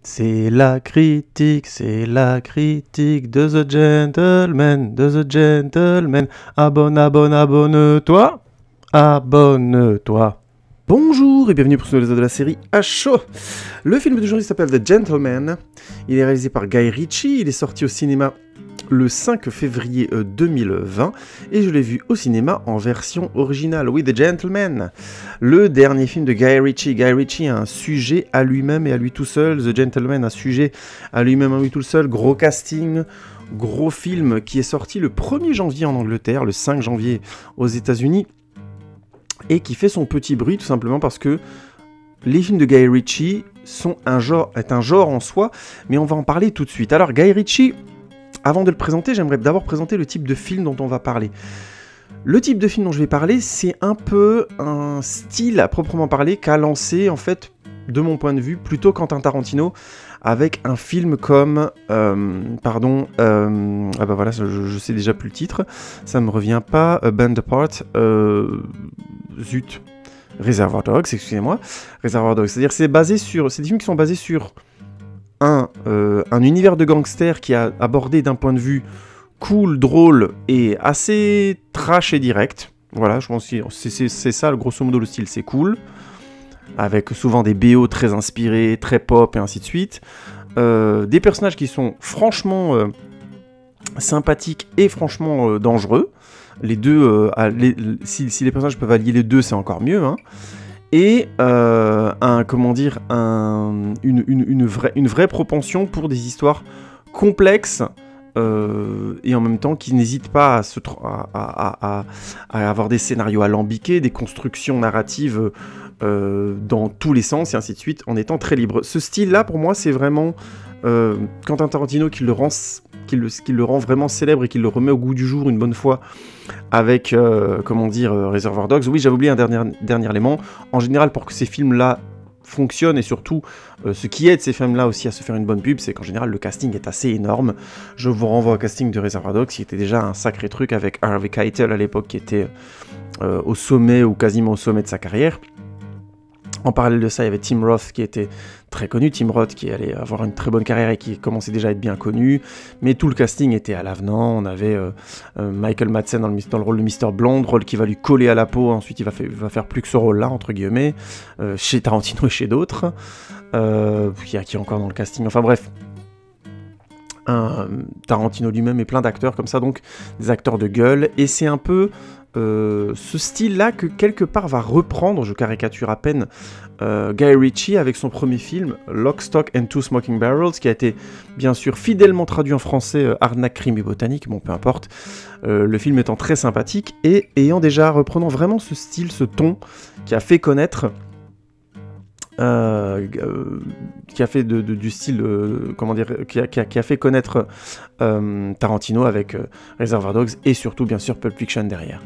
C'est la critique de The Gentleman. Abonne-toi. Abonne-toi. Bonjour et bienvenue pour ce nouvel épisode de la série à chaud. Le film d'aujourd'hui s'appelle The Gentleman. Il est réalisé par Guy Ritchie. Il est sorti au cinéma le 5 février 2020 et je l'ai vu au cinéma en version originale. Oui, The Gentleman, le dernier film de Guy Ritchie. Guy Ritchie a un sujet à lui-même et à lui tout seul. The Gentleman, un sujet à lui-même et à lui tout seul. Gros casting, gros film qui est sorti le 1er janvier en Angleterre, le 5 janvier aux États-Unis et qui fait son petit bruit tout simplement parce que les films de Guy Ritchie est un genre en soi, mais on va en parler tout de suite. Alors Guy Ritchie, avant de le présenter, j'aimerais d'abord présenter le type de film dont on va parler. Le type de film dont je vais parler, c'est un peu un style à proprement parler qu'a lancé, en fait, de mon point de vue, plutôt Quentin Tarantino, avec un film comme... ah bah voilà, je sais déjà plus le titre, ça me revient pas, Band Apart, Reservoir Dogs, excusez-moi, Reservoir Dogs, c'est-à-dire c'est des films qui sont basés sur un univers de gangsters qui a abordé d'un point de vue cool, drôle et assez trash et direct. Voilà, je pense que c'est ça, grosso modo, le style, c'est cool. Avec souvent des BO très inspirés, très pop et ainsi de suite. Des personnages qui sont franchement sympathiques et franchement dangereux. Les deux, si les personnages peuvent allier les deux, c'est encore mieux, hein. Et une vraie propension pour des histoires complexes et en même temps qui n'hésitent pas à avoir des scénarios alambiqués, des constructions narratives dans tous les sens et ainsi de suite, en étant très libre. Ce style-là, pour moi, c'est vraiment Quentin Tarantino qui le rend vraiment célèbre et qui le remet au goût du jour une bonne fois avec, Reservoir Dogs. Oui, j'avais oublié un dernier élément. En général, pour que ces films-là fonctionnent, et surtout, ce qui aide ces films-là aussi à se faire une bonne pub, c'est qu'en général, le casting est assez énorme. Je vous renvoie au casting de Reservoir Dogs, qui était déjà un sacré truc, avec Harvey Keitel à l'époque, qui était au sommet, ou quasiment au sommet de sa carrière. En parallèle de ça, il y avait Tim Roth qui était très connu, Tim Roth qui allait avoir une très bonne carrière et qui commençait déjà à être bien connu, mais tout le casting était à l'avenant. On avait Michael Madsen dans le rôle de Mr. Blonde, rôle qui va lui coller à la peau, ensuite il va faire plus que ce rôle-là, entre guillemets, chez Tarantino et chez d'autres, qui est encore dans le casting, enfin bref. Tarantino lui-même et plein d'acteurs comme ça, donc des acteurs de gueule, et c'est un peu ce style-là que quelque part va reprendre, je caricature à peine, Guy Ritchie avec son premier film, Lock, Stock and Two Smoking Barrels, qui a été bien sûr fidèlement traduit en français, Arnaque, crime et botanique, bon peu importe, le film étant très sympathique et reprenant vraiment ce style, ce ton qui a fait connaître qui a fait du style, qui a fait connaître Tarantino avec Reservoir Dogs et surtout bien sûr Pulp Fiction derrière.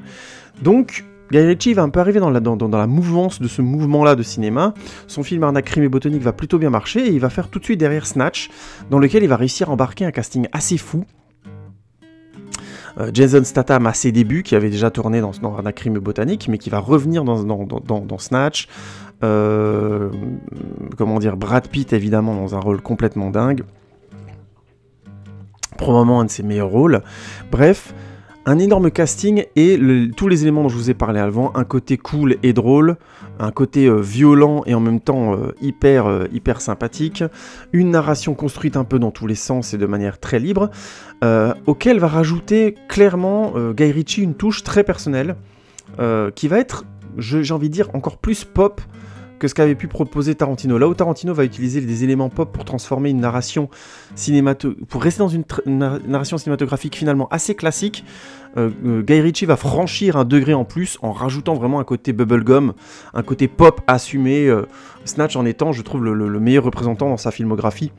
Donc Guy Ritchie va un peu arriver dans la mouvance de ce mouvement-là de cinéma. Son film Arnaque, crime et botanique va plutôt bien marcher et il va faire tout de suite derrière Snatch, dans lequel il va réussir à embarquer un casting assez fou. Jason Statham à ses débuts, qui avait déjà tourné dans Arnaque, crime et botanique, mais qui va revenir dans Snatch. Brad Pitt évidemment dans un rôle complètement dingue, probablement un de ses meilleurs rôles. Bref, un énorme casting et tous les éléments dont je vous ai parlé avant, un côté cool et drôle, un côté violent et en même temps hyper sympathique, une narration construite un peu dans tous les sens et de manière très libre, auquel va rajouter clairement Guy Ritchie une touche très personnelle, qui va être, j'ai envie de dire, encore plus pop que ce qu'avait pu proposer Tarantino. Là où Tarantino va utiliser des éléments pop pour transformer une narration pour rester dans une narration cinématographique finalement assez classique, Guy Ritchie va franchir un degré en plus en rajoutant vraiment un côté bubblegum, un côté pop assumé, Snatch en étant, je trouve, le meilleur représentant dans sa filmographie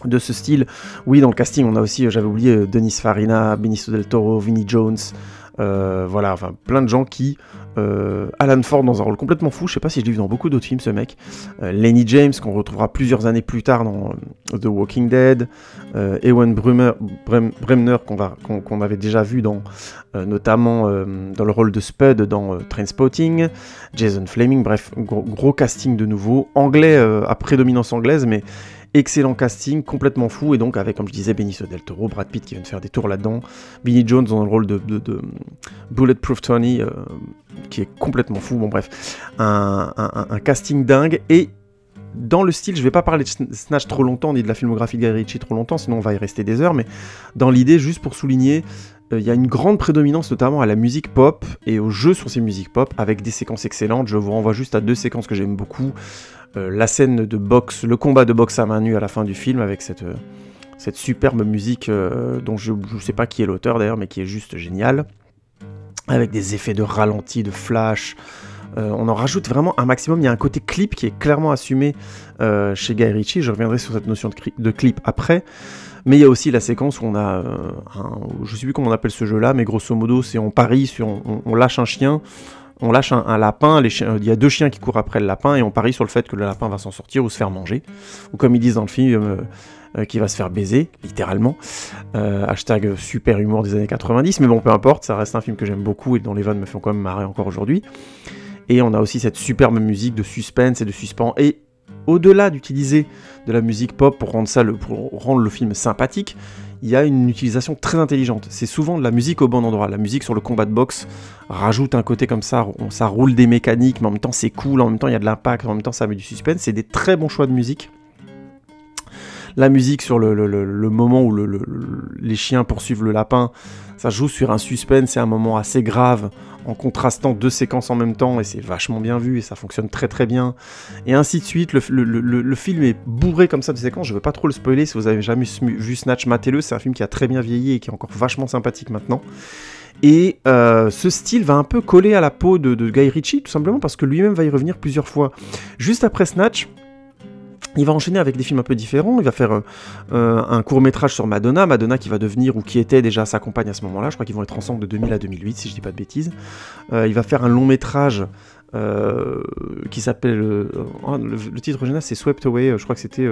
de ce style. Oui, dans le casting, on a aussi, j'avais oublié, Denis Farina, Benicio del Toro, Vinnie Jones, voilà, enfin plein de gens qui... Alan Ford dans un rôle complètement fou, je sais pas si je l'ai vu dans beaucoup d'autres films ce mec, Lenny James qu'on retrouvera plusieurs années plus tard dans The Walking Dead, Ewan Bremner qu'on avait déjà vu dans notamment dans le rôle de Spud dans Trainspotting, Jason Fleming, bref, gros casting de nouveau, anglais à prédominance anglaise, mais excellent casting, complètement fou, et donc avec, comme je disais, Benicio del Toro, Brad Pitt qui vient de faire des tours là-dedans, Vinnie Jones dans le rôle de Bulletproof Tony, qui est complètement fou, bon bref, un casting dingue, et dans le style, je vais pas parler de Snatch trop longtemps, ni de la filmographie de Guy Ritchie trop longtemps, sinon on va y rester des heures, mais dans l'idée, juste pour souligner, il y a une grande prédominance notamment à la musique pop, et au jeu sur ces musiques pop, avec des séquences excellentes, je vous renvoie juste à 2 séquences que j'aime beaucoup, la scène de boxe, le combat de boxe à main nue à la fin du film, avec cette superbe musique dont je ne sais pas qui est l'auteur d'ailleurs, mais qui est juste géniale, avec des effets de ralenti, de flash, on en rajoute vraiment un maximum. Il y a un côté clip qui est clairement assumé chez Guy Ritchie, je reviendrai sur cette notion de clip après, mais il y a aussi la séquence où on a, je ne sais plus comment on appelle ce jeu là, mais grosso modo c'est on parie sur, on lâche un chien, on lâche un lapin, il y a 2 chiens qui courent après le lapin et on parie sur le fait que le lapin va s'en sortir ou se faire manger. Ou comme ils disent dans le film, qui va se faire baiser, littéralement. Hashtag super humour des années 90, mais bon, peu importe, ça reste un film que j'aime beaucoup et dont les vannes me font quand même marrer encore aujourd'hui. Et on a aussi cette superbe musique de suspense et de suspens. Et au-delà d'utiliser de la musique pop pour rendre le film sympathique, il y a une utilisation très intelligente. C'est souvent de la musique au bon endroit. La musique sur le combat de boxe rajoute un côté comme ça, ça roule des mécaniques, mais en même temps c'est cool, en même temps il y a de l'impact, en même temps ça met du suspense. C'est des très bons choix de musique. La musique sur le moment où les chiens poursuivent le lapin, ça joue sur un suspense, c'est un moment assez grave, en contrastant 2 séquences en même temps, et c'est vachement bien vu, et ça fonctionne très très bien, et ainsi de suite. Le film est bourré comme ça de séquences, je veux pas trop le spoiler, si vous avez jamais vu Snatch, matez-le, c'est un film qui a très bien vieilli, et qui est encore vachement sympathique maintenant. Et ce style va un peu coller à la peau de Guy Ritchie, tout simplement parce que lui-même va y revenir plusieurs fois. Juste après Snatch, il va enchaîner avec des films un peu différents, il va faire un court-métrage sur Madonna qui va devenir, ou qui était déjà sa compagne à ce moment-là, je crois qu'ils vont être ensemble de 2000 à 2008, si je dis pas de bêtises. Il va faire un long-métrage qui s'appelle... le titre original c'est Swept Away, je crois que c'était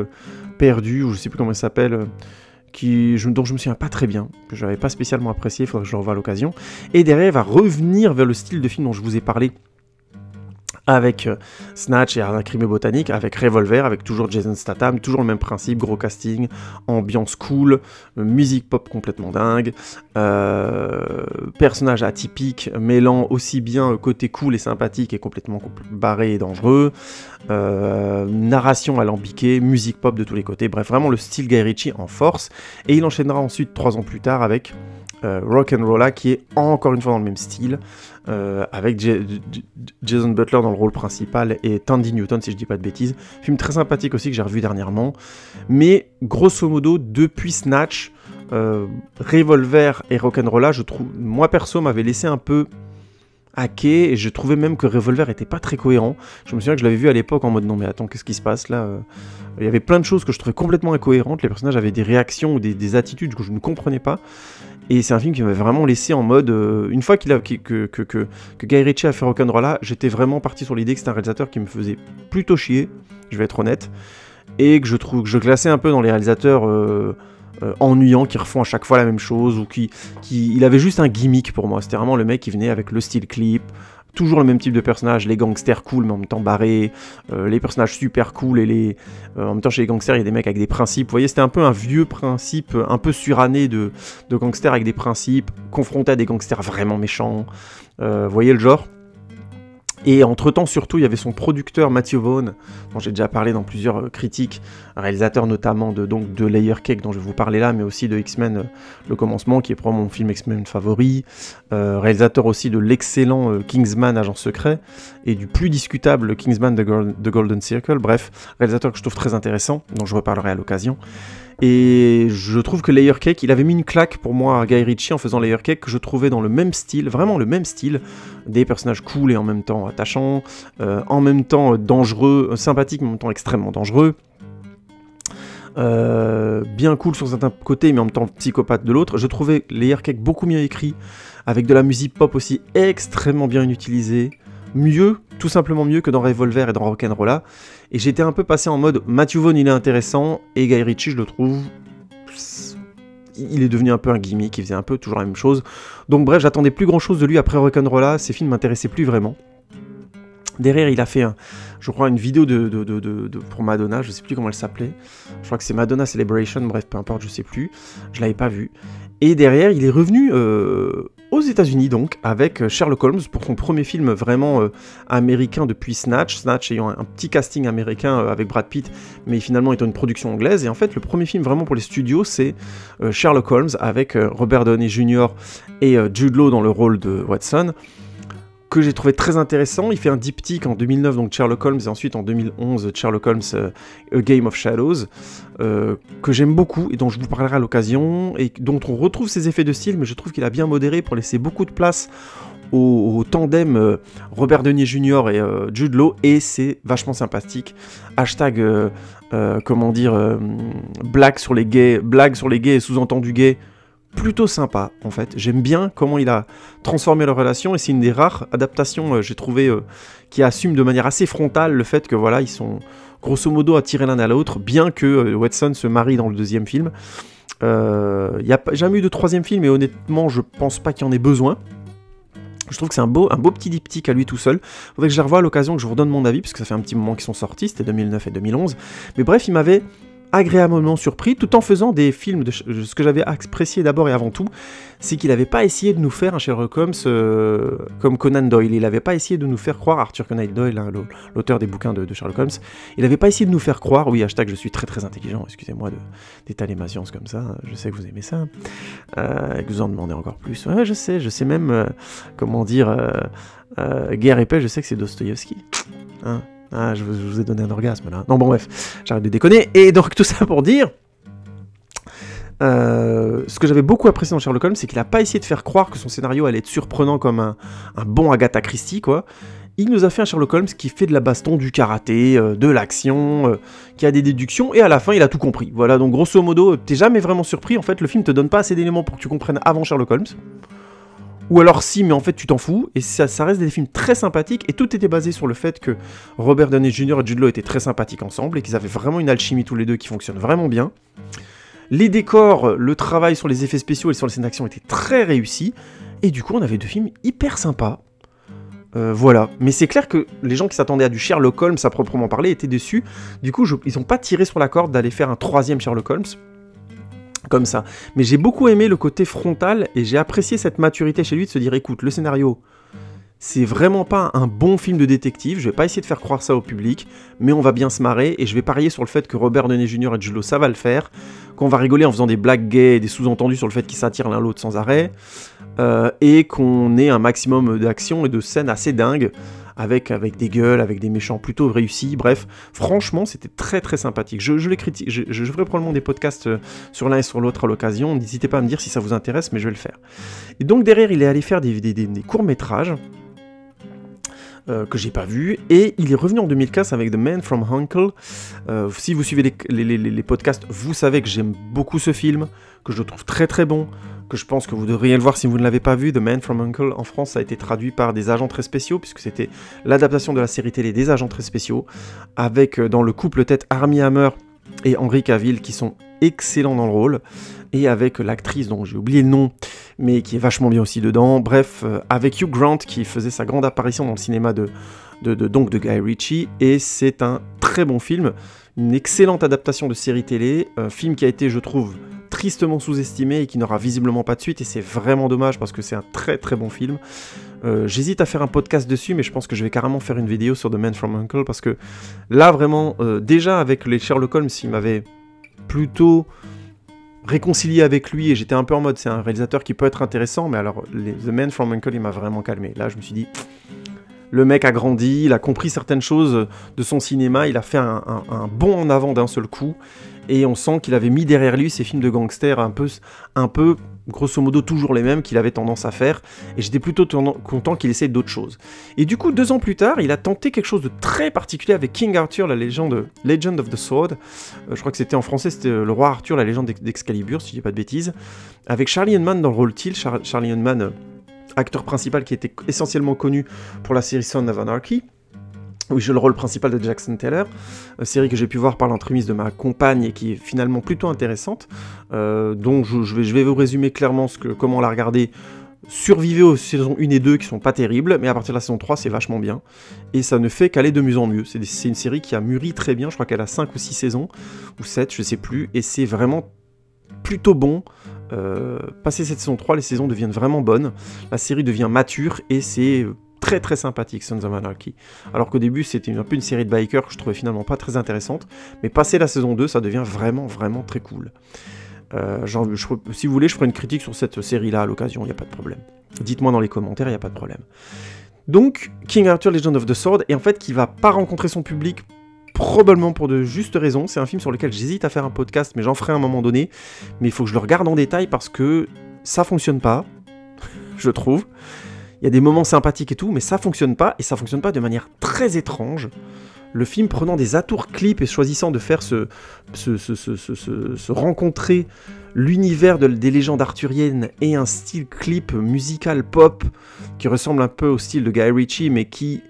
Perdu, ou je sais plus comment il s'appelle... dont je me souviens pas très bien, que je n'avais pas spécialement apprécié, il faudrait que je le revoie à l'occasion. Et derrière, il va revenir vers le style de film dont je vous ai parlé, avec Snatch et Un crime botanique, avec Revolver, avec toujours Jason Statham, toujours le même principe, gros casting, ambiance cool, musique pop complètement dingue, personnage atypique, mêlant aussi bien côté cool et sympathique et complètement barré et dangereux, narration alambiquée, musique pop de tous les côtés, bref, vraiment le style Guy Ritchie en force, et il enchaînera ensuite 3 ans plus tard avec Rock'n'Rolla, qui est encore une fois dans le même style, avec Jason Butler dans le rôle principal et Tandy Newton, si je dis pas de bêtises. Film très sympathique aussi que j'ai revu dernièrement. Mais grosso modo, depuis Snatch, Revolver et Rock'n'Rolla, je trouve, moi perso, m'avait laissé un peu hacké, et je trouvais même que Revolver était pas très cohérent. Je me souviens que je l'avais vu à l'époque en mode non mais attends, qu'est-ce qui se passe là? Il y avait plein de choses que je trouvais complètement incohérentes, les personnages avaient des réactions ou des attitudes que je ne comprenais pas. Et c'est un film qui m'avait vraiment laissé en mode... une fois que Guy Ritchie a fait Rock'n'Rolla, j'étais vraiment parti sur l'idée que c'était un réalisateur qui me faisait plutôt chier, je vais être honnête, et que je classais un peu dans les réalisateurs ennuyants qui refont à chaque fois la même chose, ou il avait juste un gimmick pour moi. C'était vraiment le mec qui venait avec le style clip, toujours le même type de personnage, les gangsters cool mais en même temps barrés, les personnages super cool, et en même temps chez les gangsters il y a des mecs avec des principes. Vous voyez, c'était un peu un vieux principe, un peu suranné de gangsters avec des principes, confrontés à des gangsters vraiment méchants. Vous voyez le genre? Et entre-temps, surtout, il y avait son producteur Matthew Vaughn, dont j'ai déjà parlé dans plusieurs critiques, réalisateur notamment de Layer Cake, dont je vais vous parler là, mais aussi de X-Men, le commencement, qui est probablement mon film X-Men favori, réalisateur aussi de l'excellent Kingsman, Agent Secret, et du plus discutable Kingsman The Golden Circle, bref, réalisateur que je trouve très intéressant, dont je reparlerai à l'occasion. Et je trouve que Layer Cake, il avait mis une claque pour moi à Guy Ritchie en faisant Layer Cake, que je trouvais dans le même style, vraiment le même style, des personnages cool et en même temps attachants, en même temps dangereux, sympathiques mais en même temps extrêmement dangereux, bien cool sur certains côtés, mais en même temps psychopathe de l'autre. Je trouvais Layer Cake beaucoup mieux écrit, avec de la musique pop aussi extrêmement bien utilisée. Mieux, tout simplement mieux que dans Revolver et dans Rock'n'Rolla. Et j'étais un peu passé en mode Matthew Vaughn il est intéressant, et Guy Ritchie je le trouve... il est devenu un peu un gimmick, il faisait un peu toujours la même chose. Donc bref, j'attendais plus grand chose de lui après Rock'n'Rolla, ces films m'intéressaient plus vraiment. Derrière, il a fait, je crois, une vidéo pour Madonna, je sais plus comment elle s'appelait. Je crois que c'est Madonna Celebration, bref, peu importe, je sais plus. Je l'avais pas vu. Et derrière, il est revenu aux États-Unis donc avec Sherlock Holmes pour son premier film vraiment américain depuis Snatch. Snatch ayant un petit casting américain avec Brad Pitt, mais finalement étant une production anglaise. Et en fait, le premier film vraiment pour les studios, c'est Sherlock Holmes avec Robert Downey Jr. et Jude Law dans le rôle de Watson, que j'ai trouvé très intéressant. Il fait un diptyque en 2009, donc Sherlock Holmes, et ensuite en 2011, Sherlock Holmes, A Game of Shadows, que j'aime beaucoup, et dont je vous parlerai à l'occasion, et dont on retrouve ses effets de style, mais je trouve qu'il a bien modéré pour laisser beaucoup de place au tandem Robert Downey Jr. et Jude Law, et c'est vachement sympathique. Hashtag, comment dire, blague sur les gays et sous-entendu gays, plutôt sympa en fait. J'aime bien comment il a transformé leur relation, et c'est une des rares adaptations j'ai trouvé qui assume de manière assez frontale le fait que voilà, ils sont grosso modo attirés l'un à l'autre, bien que Watson se marie dans le deuxième film. Il n'y a jamais eu de troisième film, et honnêtement je pense pas qu'il y en ait besoin. Je trouve que c'est un beau petit diptyque à lui tout seul. Faudrait que je les revoie à l'occasion, que je vous redonne mon avis, parce que ça fait un petit moment qu'ils sont sortis, c'était 2009 et 2011. Mais bref, il m'avait agréablement surpris, tout en faisant des films ce que j'avais apprécié d'abord et avant tout, c'est qu'il n'avait pas essayé de nous faire un Sherlock Holmes comme Conan Doyle. Il n'avait pas essayé de nous faire croire, Arthur Conan Doyle, hein, l'auteur des bouquins de Sherlock Holmes, il n'avait pas essayé de nous faire croire, oui, hashtag je suis très très intelligent, excusez-moi d'étaler ma science comme ça, je sais que vous aimez ça, et que vous en demandez encore plus. Ouais, je sais même, comment dire, Guerre et paix, je sais que c'est Dostoïevski, hein. Ah, je vous ai donné un orgasme là. Non, bon, bref, j'arrête de déconner. Et donc, tout ça pour dire, ce que j'avais beaucoup apprécié dans Sherlock Holmes, c'est qu'il n'a pas essayé de faire croire que son scénario allait être surprenant comme un bon Agatha Christie, quoi. Il nous a fait un Sherlock Holmes qui fait de la baston, du karaté, de l'action, qui a des déductions, et à la fin, il a tout compris. Voilà, donc grosso modo, t'es jamais vraiment surpris. En fait, le film te donne pas assez d'éléments pour que tu comprennes avant Sherlock Holmes. Ou alors si, mais en fait tu t'en fous, et ça reste des films très sympathiques, et tout était basé sur le fait que Robert Downey Jr. et Jude Law étaient très sympathiques ensemble, et qu'ils avaient vraiment une alchimie tous les deux qui fonctionne vraiment bien. Les décors, le travail sur les effets spéciaux et sur les scènes d'action étaient très réussis, et du coup on avait deux films hyper sympas. Voilà, mais c'est clair que les gens qui s'attendaient à du Sherlock Holmes à proprement parler étaient déçus, du coup ils n'ont pas tiré sur la corde d'aller faire un troisième Sherlock Holmes, comme ça. Mais j'ai beaucoup aimé le côté frontal, et j'ai apprécié cette maturité chez lui de se dire, écoute, le scénario, c'est vraiment pas un bon film de détective, je vais pas essayer de faire croire ça au public, mais on va bien se marrer, et je vais parier sur le fait que Robert Downey Jr. et Jude Law, ça va le faire, qu'on va rigoler en faisant des blagues gays et des sous-entendus sur le fait qu'ils s'attirent l'un l'autre sans arrêt, et qu'on ait un maximum d'action et de scènes assez dingues, avec des gueules, avec des méchants plutôt réussis, bref, franchement, c'était très très sympathique. Je les critique, je ferai probablement des podcasts sur l'un et sur l'autre à l'occasion, n'hésitez pas à me dire si ça vous intéresse, mais je vais le faire. Et donc derrière, il est allé faire des courts-métrages, que j'ai pas vu, et il est revenu en 2015 avec The Man from U.N.C.L.E. Si vous suivez les podcasts, vous savez que j'aime beaucoup ce film, que je le trouve très très bon, que je pense que vous devriez le voir si vous ne l'avez pas vu. The Man from U.N.C.L.E. en France, ça a été traduit par des agents très spéciaux, puisque c'était l'adaptation de la série télé des agents très spéciaux, avec dans le couple tête Armie Hammer et Henry Cavill, qui sont excellents dans le rôle, et avec l'actrice dont j'ai oublié le nom, mais qui est vachement bien aussi dedans, bref, avec Hugh Grant, qui faisait sa grande apparition dans le cinéma de Guy Ritchie, et c'est un très bon film, une excellente adaptation de série télé, un film qui a été, je trouve, tristement sous-estimé et qui n'aura visiblement pas de suite, et c'est vraiment dommage parce que c'est un très très bon film. J'hésite à faire un podcast dessus, mais je pense que je vais carrément faire une vidéo sur The Man from U.N.C.L.E. parce que là vraiment, déjà avec les Sherlock Holmes, il m'avait plutôt réconcilié avec lui, et j'étais un peu en mode c'est un réalisateur qui peut être intéressant, mais alors The Man from U.N.C.L.E. il m'a vraiment calmé. Là je me suis dit, Le mec a grandi, il a compris certaines choses de son cinéma, il a fait un bond en avant d'un seul coup, et on sent qu'il avait mis derrière lui ces films de gangsters un peu grosso modo toujours les mêmes qu'il avait tendance à faire, et j'étais plutôt content qu'il essaye d'autres choses. Et du coup, 2 ans plus tard, il a tenté quelque chose de très particulier avec King Arthur, la légende Legend of the Sword. Je crois que c'était en français, c'était le roi Arthur, la légende d'Excalibur, si je dis pas de bêtises, avec Charlie Hunman dans le rôle titre. Charlie Hunman, acteur principal qui était essentiellement connu pour la série Son of Anarchy, où il joue le rôle principal de Jackson Taylor, série que j'ai pu voir par l'entremise de ma compagne et qui est finalement plutôt intéressante, donc je vais vous résumer clairement comment la regarder. Survivez aux saisons 1 et 2 qui sont pas terribles, mais à partir de la saison 3 c'est vachement bien, et ça ne fait qu'aller de mieux en mieux. C'est une série qui a mûri très bien, je crois qu'elle a 5 ou 6 saisons, ou 7, je sais plus, et c'est vraiment plutôt bon. Passé cette saison 3, les saisons deviennent vraiment bonnes, la série devient mature, et c'est très très sympathique, Sons of Anarchy. Alors qu'au début c'était un peu une série de bikers que je trouvais finalement pas très intéressante, mais passé la saison 2, ça devient vraiment vraiment très cool. Si vous voulez, je ferai une critique sur cette série-là à l'occasion, il n'y a pas de problème. Dites-moi dans les commentaires, il n'y a pas de problème. Donc, King Arthur, Legend of the Sword, et en fait, qui va pas rencontrer son public, probablement pour de justes raisons. C'est un film sur lequel j'hésite à faire un podcast, mais j'en ferai à un moment donné. Mais il faut que je le regarde en détail parce que ça fonctionne pas, je trouve. Il y a des moments sympathiques et tout, mais ça fonctionne pas de manière très étrange. Le film prenant des atours clips et choisissant de faire se rencontrer l'univers des légendes arthuriennes et un style clip musical pop qui ressemble un peu au style de Guy Ritchie, mais qui,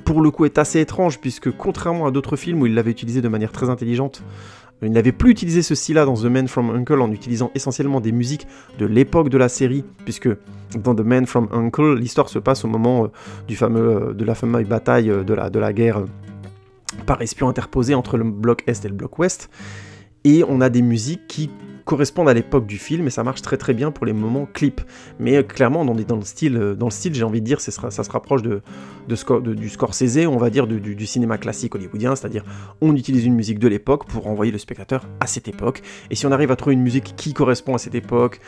pour le coup, est assez étrange, puisque contrairement à d'autres films où il l'avait utilisé de manière très intelligente, il n'avait plus utilisé ce style-là dans The Man from U.N.C.L.E. en utilisant essentiellement des musiques de l'époque de la série, puisque dans The Man from U.N.C.L.E., l'histoire se passe au moment de la fameuse bataille de la guerre par espion interposé entre le bloc Est et le bloc Ouest, et on a des musiques qui correspondent à l'époque du film, et ça marche très très bien pour les moments clips. Mais clairement, on est dans le style, j'ai envie de dire, ça se rapproche du Scorsese, on va dire du cinéma classique hollywoodien, c'est-à-dire on utilise une musique de l'époque pour renvoyer le spectateur à cette époque, et si on arrive à trouver une musique qui correspond à cette époque,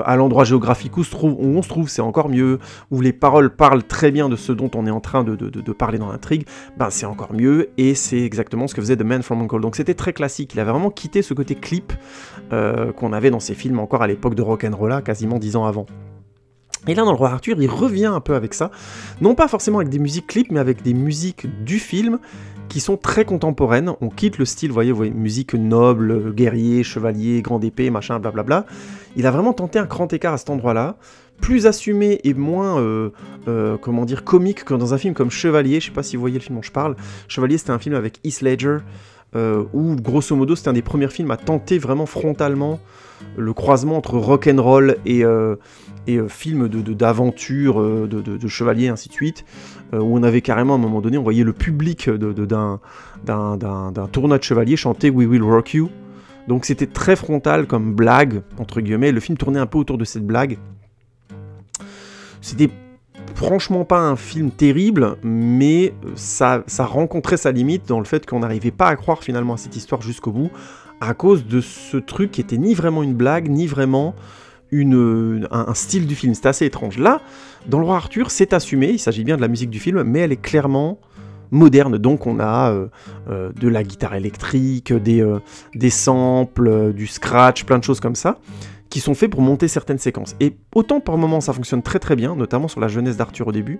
à l'endroit géographique où on se trouve, c'est encore mieux, où les paroles parlent très bien de ce dont on est en train de parler dans l'intrigue, ben c'est encore mieux, et c'est exactement ce que faisait The Man from U.N.C.L.E. Donc c'était très classique, il avait vraiment quitté ce côté clip qu'on avait dans ses films encore à l'époque de Rock'n'Rolla, quasiment 10 ans avant. Et là, dans Le Roi Arthur, il revient un peu avec ça, non pas forcément avec des musiques clips, mais avec des musiques du film qui sont très contemporaines. On quitte le style, vous voyez, musique noble, guerrier, chevalier, grande épée, machin, blablabla. Il a vraiment tenté un grand écart à cet endroit-là, plus assumé et moins, comique que dans un film comme Chevalier. Je sais pas si vous voyez le film dont je parle. Chevalier, c'était un film avec Heath Ledger, où grosso modo c'était un des premiers films à tenter vraiment frontalement le croisement entre rock'n'roll et film d'aventure, de chevalier, et ainsi de suite, où on avait carrément à un moment donné, on voyait le public d'un tournoi de chevalier chanter We Will Rock You. Donc c'était très frontal comme blague, entre guillemets. Le film tournait un peu autour de cette blague. C'était franchement pas un film terrible, mais ça rencontrait sa limite dans le fait qu'on n'arrivait pas à croire finalement à cette histoire jusqu'au bout, à cause de ce truc qui était ni vraiment une blague, ni vraiment un style du film. C'était assez étrange. Là, dans Le Roi Arthur, c'est assumé, il s'agit bien de la musique du film, mais elle est clairement moderne, donc on a de la guitare électrique, des samples, du scratch, plein de choses comme ça, qui sont faits pour monter certaines séquences. Et autant par moments ça fonctionne très très bien, notamment sur la jeunesse d'Arthur au début,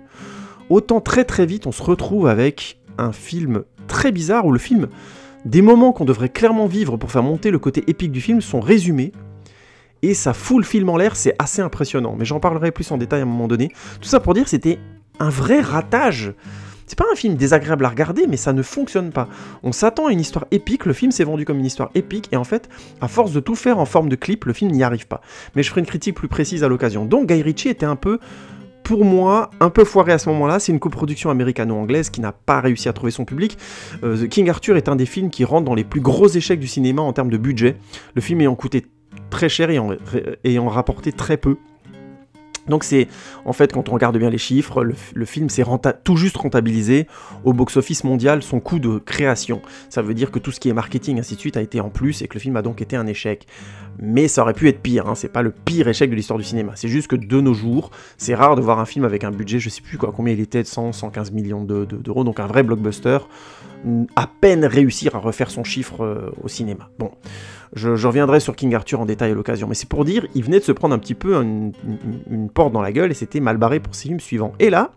autant très très vite on se retrouve avec un film très bizarre où le film, des moments qu'on devrait clairement vivre pour faire monter le côté épique du film sont résumés, et ça fout le film en l'air, c'est assez impressionnant, mais j'en parlerai plus en détail à un moment donné. Tout ça pour dire c'était un vrai ratage. C'est pas un film désagréable à regarder, mais ça ne fonctionne pas. On s'attend à une histoire épique, le film s'est vendu comme une histoire épique, et en fait, à force de tout faire en forme de clip, le film n'y arrive pas. Mais je ferai une critique plus précise à l'occasion. Donc Guy Ritchie était un peu, pour moi, un peu foiré à ce moment-là. C'est une coproduction américano-anglaise qui n'a pas réussi à trouver son public. The King Arthur est un des films qui rentre dans les plus gros échecs du cinéma en termes de budget. Le film ayant coûté très cher et ayant rapporté très peu. Donc c'est, en fait, quand on regarde bien les chiffres, le film s'est tout juste rentabilisé au box-office mondial son coût de création. Ça veut dire que tout ce qui est marketing, ainsi de suite, a été en plus et que le film a donc été un échec. Mais ça aurait pu être pire, hein. C'est pas le pire échec de l'histoire du cinéma. C'est juste que de nos jours, c'est rare de voir un film avec un budget, je sais plus quoi, combien il était, de 115 millions d'euros, donc un vrai blockbuster, à peine réussir à refaire son chiffre au cinéma. Bon. Je reviendrai sur King Arthur en détail à l'occasion, mais c'est pour dire, il venait de se prendre un petit peu une porte dans la gueule et c'était mal barré pour ses films suivants. Et là,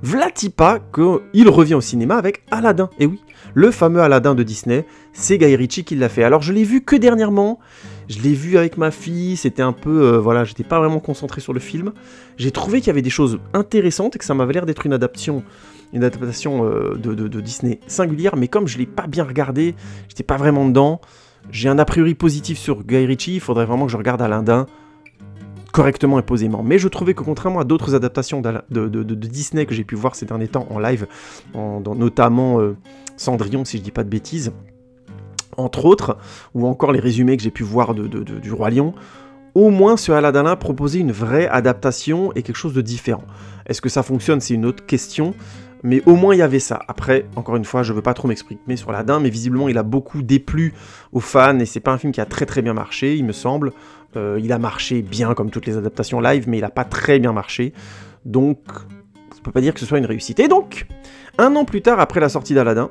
vlatipa qu'il revient au cinéma avec Aladdin. Et oui, le fameux Aladdin de Disney, c'est Guy Ritchie qui l'a fait. Alors je l'ai vu que dernièrement, je l'ai vu avec ma fille, c'était un peu, voilà, j'étais pas vraiment concentré sur le film. J'ai trouvé qu'il y avait des choses intéressantes et que ça m'avait l'air d'être une adaptation de Disney singulière, mais comme je l'ai pas bien regardé, j'étais pas vraiment dedans. J'ai un a priori positif sur Guy Ritchie, il faudrait vraiment que je regarde Aladdin correctement et posément. Mais je trouvais que contrairement à d'autres adaptations de Disney que j'ai pu voir ces derniers temps en live, notamment Cendrillon, si je dis pas de bêtises, entre autres, ou encore les résumés que j'ai pu voir du Roi Lion, au moins ce Aladdin-là proposait une vraie adaptation et quelque chose de différent. Est-ce que ça fonctionne? C'est une autre question. Mais au moins il y avait ça. Après, encore une fois, je veux pas trop m'exprimer sur Aladdin, mais visiblement il a beaucoup déplu aux fans, et c'est pas un film qui a très très bien marché, il me semble. Il a marché bien comme toutes les adaptations live, mais il a pas très bien marché. Donc, je peux pas dire que ce soit une réussite. Et donc, un an plus tard, après la sortie d'Aladdin,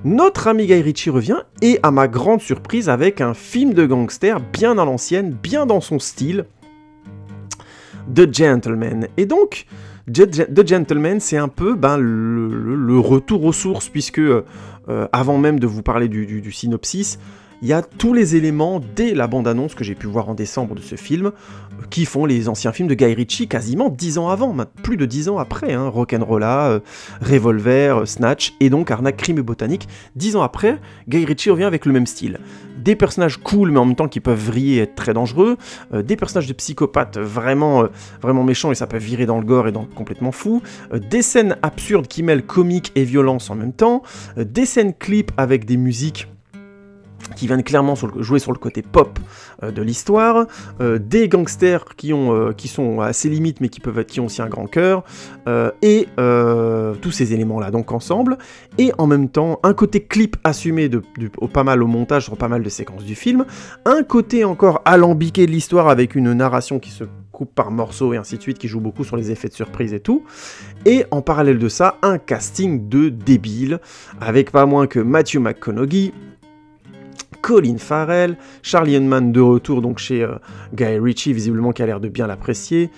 notre ami Guy Ritchie revient, et à ma grande surprise, avec un film de gangster bien à l'ancienne, bien dans son style, The Gentleman. Et donc, The Gentleman, c'est un peu le retour aux sources, puisque avant même de vous parler du synopsis, il y a tous les éléments dès la bande-annonce que j'ai pu voir en décembre de ce film, qui font les anciens films de Guy Ritchie quasiment 10 ans avant, plus de 10 ans après, hein, Rock'n'Rolla, Revolver, Snatch, et donc Arnaque, Crime et Botanique. 10 ans après, Guy Ritchie revient avec le même style. Des personnages cool, mais en même temps qui peuvent vriller et être très dangereux, des personnages de psychopathes vraiment méchants, et ça peut virer dans le gore et dans le complètement fou, des scènes absurdes qui mêlent comique et violence en même temps, des scènes clips avec des musiques qui viennent clairement jouer sur le côté pop de l'histoire, des gangsters qui sont assez limites mais qui ont aussi un grand cœur, et tous ces éléments-là donc ensemble, et en même temps un côté clip assumé pas mal au montage sur pas mal de séquences du film, un côté encore alambiqué de l'histoire avec une narration qui se coupe par morceaux et ainsi de suite, qui joue beaucoup sur les effets de surprise et tout, et en parallèle de ça, un casting de débiles, avec pas moins que Matthew McConaughey, Colin Farrell, Charlie Hunnam de retour donc chez Guy Ritchie, visiblement qui a l'air de bien l'apprécier,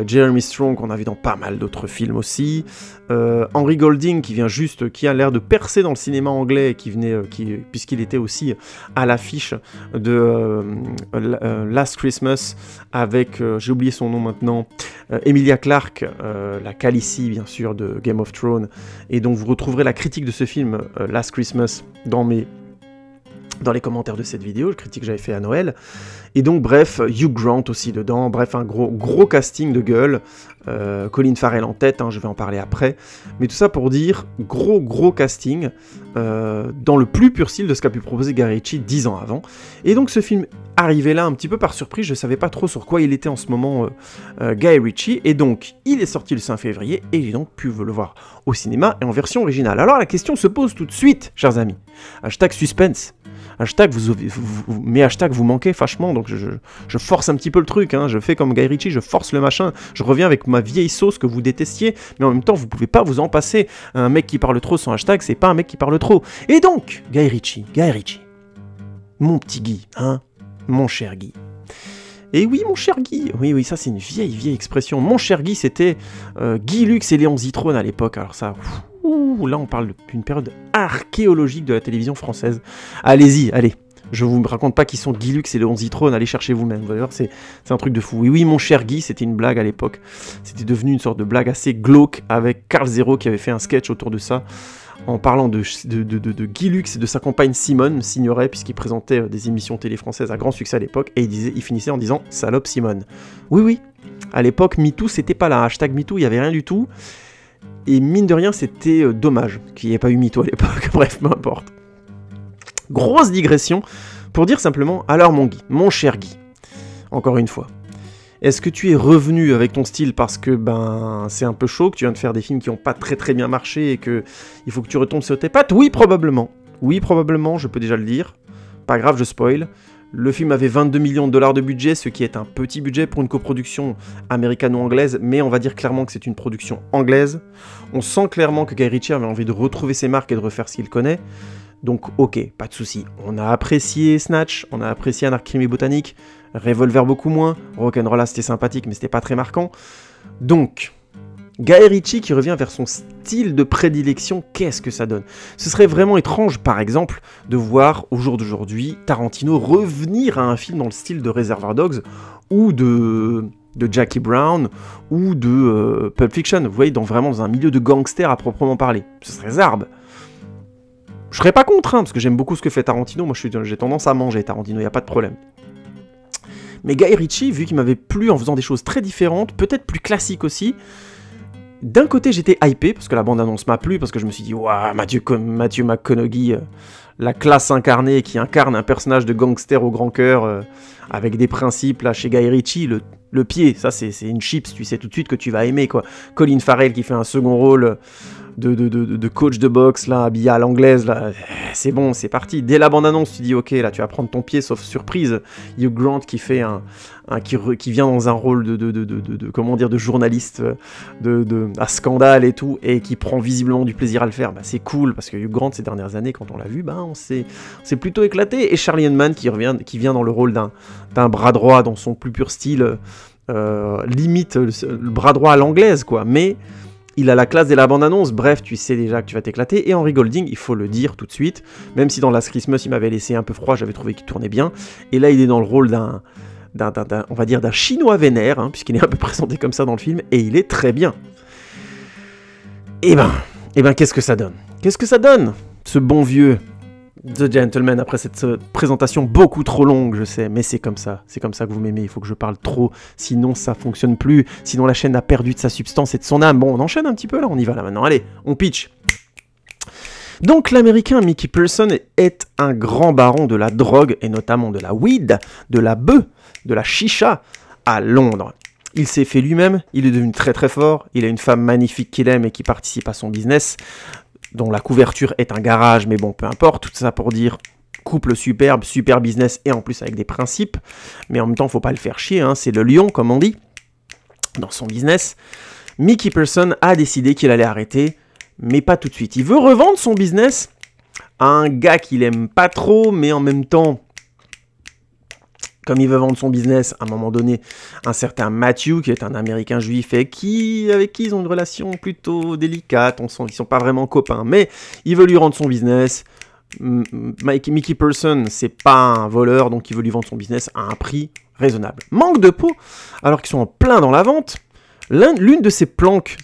Jeremy Strong qu'on a vu dans pas mal d'autres films aussi, Henry Golding qui a l'air de percer dans le cinéma anglais, puisqu'il était aussi à l'affiche de Last Christmas avec, j'ai oublié son nom maintenant, Emilia Clarke, la Khaleesi bien sûr de Game of Thrones, et donc vous retrouverez la critique de ce film Last Christmas dans les commentaires de cette vidéo, le critique que j'avais fait à Noël. Et donc bref, Hugh Grant aussi dedans, bref un gros casting de gueule, Colin Farrell en tête, hein, je vais en parler après, mais tout ça pour dire gros casting dans le plus pur style de ce qu'a pu proposer Guy Ritchie 10 ans avant. Et donc ce film arrivait là un petit peu par surprise, je savais pas trop sur quoi il était en ce moment, Guy Ritchie, et donc il est sorti le 5 février et j'ai donc pu le voir au cinéma et en version originale. Alors la question se pose tout de suite, chers amis, hashtag suspense. Hashtag mes hashtags vous manquez vachement, donc je force un petit peu le truc, hein, je fais comme Guy Ritchie, je force le machin, je reviens avec ma vieille sauce que vous détestiez, mais en même temps vous pouvez pas vous en passer. Un mec qui parle trop sans hashtag, c'est pas un mec qui parle trop. Et donc, Guy Ritchie, mon petit Guy, hein, mon cher Guy. Et oui, mon cher Guy, oui, ça c'est une vieille expression. Mon cher Guy, c'était Guy Lux et Léon Zitrone à l'époque, alors ça... là on parle d'une période archéologique de la télévision française. Allez, je vous raconte pas qui sont Guy Lux et Léon Zitrone, allez chercher vous-même, vous allez voir, c'est un truc de fou. Oui, mon cher Guy, c'était une blague à l'époque, c'était devenu une sorte de blague assez glauque avec Carl Zero qui avait fait un sketch autour de ça, en parlant de Guy Lux et de sa compagne Simone Signoret, puisqu'il présentait des émissions télé françaises à grand succès à l'époque, et il finissait en disant « Salope Simone ». Oui, à l'époque, MeToo, c'était pas là, hashtag MeToo, il y avait rien du tout. Et mine de rien, c'était dommage qu'il n'y ait pas eu MeToo à l'époque. Bref, peu importe. Grosse digression pour dire simplement, alors mon Guy, mon cher Guy, encore une fois, Est-ce que tu es revenu avec ton style parce que ben c'est un peu chaud, que tu viens de faire des films qui n'ont pas très bien marché et que il faut que tu retombes sur tes pattes? Oui, probablement. Oui, probablement, je peux déjà le dire. Pas grave, je spoil. Le film avait 22 millions de dollars de budget, ce qui est un petit budget pour une coproduction américano-anglaise, mais on va dire clairement que c'est une production anglaise. On sent clairement que Guy Ritchie avait envie de retrouver ses marques et de refaire ce qu'il connaît. Donc ok, pas de souci. On a apprécié Snatch, on a apprécié Un arc crime et botanique, Revolver beaucoup moins, Rock'n'Rolla c'était sympathique mais c'était pas très marquant. Donc, Guy Ritchie qui revient vers son style de prédilection, qu'est-ce que ça donne? Ce serait vraiment étrange, par exemple, de voir au jour d'aujourd'hui Tarantino revenir à un film dans le style de Reservoir Dogs ou de Jackie Brown ou de Pulp Fiction, vous voyez, vraiment dans un milieu de gangsters à proprement parler. Ce serait zarbe. Je serais pas contre, parce que j'aime beaucoup ce que fait Tarantino, moi j'ai tendance à manger Tarantino, y a pas de problème. Mais Guy Ritchie, vu qu'il m'avait plu en faisant des choses très différentes, peut-être plus classiques aussi, d'un côté j'étais hypé, parce que la bande-annonce m'a plu, parce que je me suis dit, waouh, Matthew McConaughey, la classe incarnée, qui incarne un personnage de gangster au grand cœur, avec des principes, là, chez Guy Ritchie, le pied, ça c'est une chips, tu sais tout de suite que tu vas aimer, quoi. Colin Farrell qui fait un second rôle de coach de boxe, là, habillé à l'anglaise, là, c'est bon, c'est parti. Dès la bande-annonce, tu dis, ok, là, tu vas prendre ton pied, sauf surprise. Hugh Grant qui fait qui vient dans un rôle comment dire, de journaliste, à scandale et tout, et qui prend visiblement du plaisir à le faire. Bah, c'est cool, parce que Hugh Grant, ces dernières années, quand on l'a vu, bah, on s'est plutôt éclaté. Et Charlie Hunman qui vient dans le rôle d'un bras droit, dans son plus pur style, limite le bras droit à l'anglaise, quoi, mais il a la classe de la bande-annonce, bref, tu sais déjà que tu vas t'éclater. Et Henry Golding, il faut le dire tout de suite, même si dans Last Christmas, il m'avait laissé un peu froid, j'avais trouvé qu'il tournait bien. Et là, il est dans le rôle on va dire, d'un chinois vénère, hein, puisqu'il est un peu présenté comme ça dans le film, et il est très bien. Eh ben, qu'est-ce que ça donne? Qu'est-ce que ça donne, ce bon vieux The Gentleman, après cette présentation beaucoup trop longue, je sais, mais c'est comme ça que vous m'aimez, il faut que je parle trop, sinon ça fonctionne plus, sinon la chaîne a perdu de sa substance et de son âme. Bon, on enchaîne un petit peu là, on y va là maintenant, allez, on pitch. Donc l'américain Mickey Pearson est un grand baron de la drogue, et notamment de la weed, de la bœuf, de la chicha, à Londres. Il s'est fait lui-même, il est devenu très très fort, il a une femme magnifique qu'il aime et qui participe à son business, dont la couverture est un garage, mais bon, peu importe, tout ça pour dire couple superbe, super business, et en plus avec des principes, mais en même temps, faut pas le faire chier, hein, c'est le lion, comme on dit, dans son business. Mickey Pearson a décidé qu'il allait arrêter, mais pas tout de suite. Il veut revendre son business à un gars qu'il aime pas trop, mais en même temps, comme il veut vendre son business, à un moment donné, un certain Matthew, qui est un Américain juif, et avec qui ils ont une relation plutôt délicate, on sent qu'ils sont pas vraiment copains, mais il veut lui rendre son business. Mickey Pearson, c'est pas un voleur, donc il veut lui vendre son business à un prix raisonnable. Manque de peau, alors qu'ils sont en plein dans la vente. L'une de ces planques,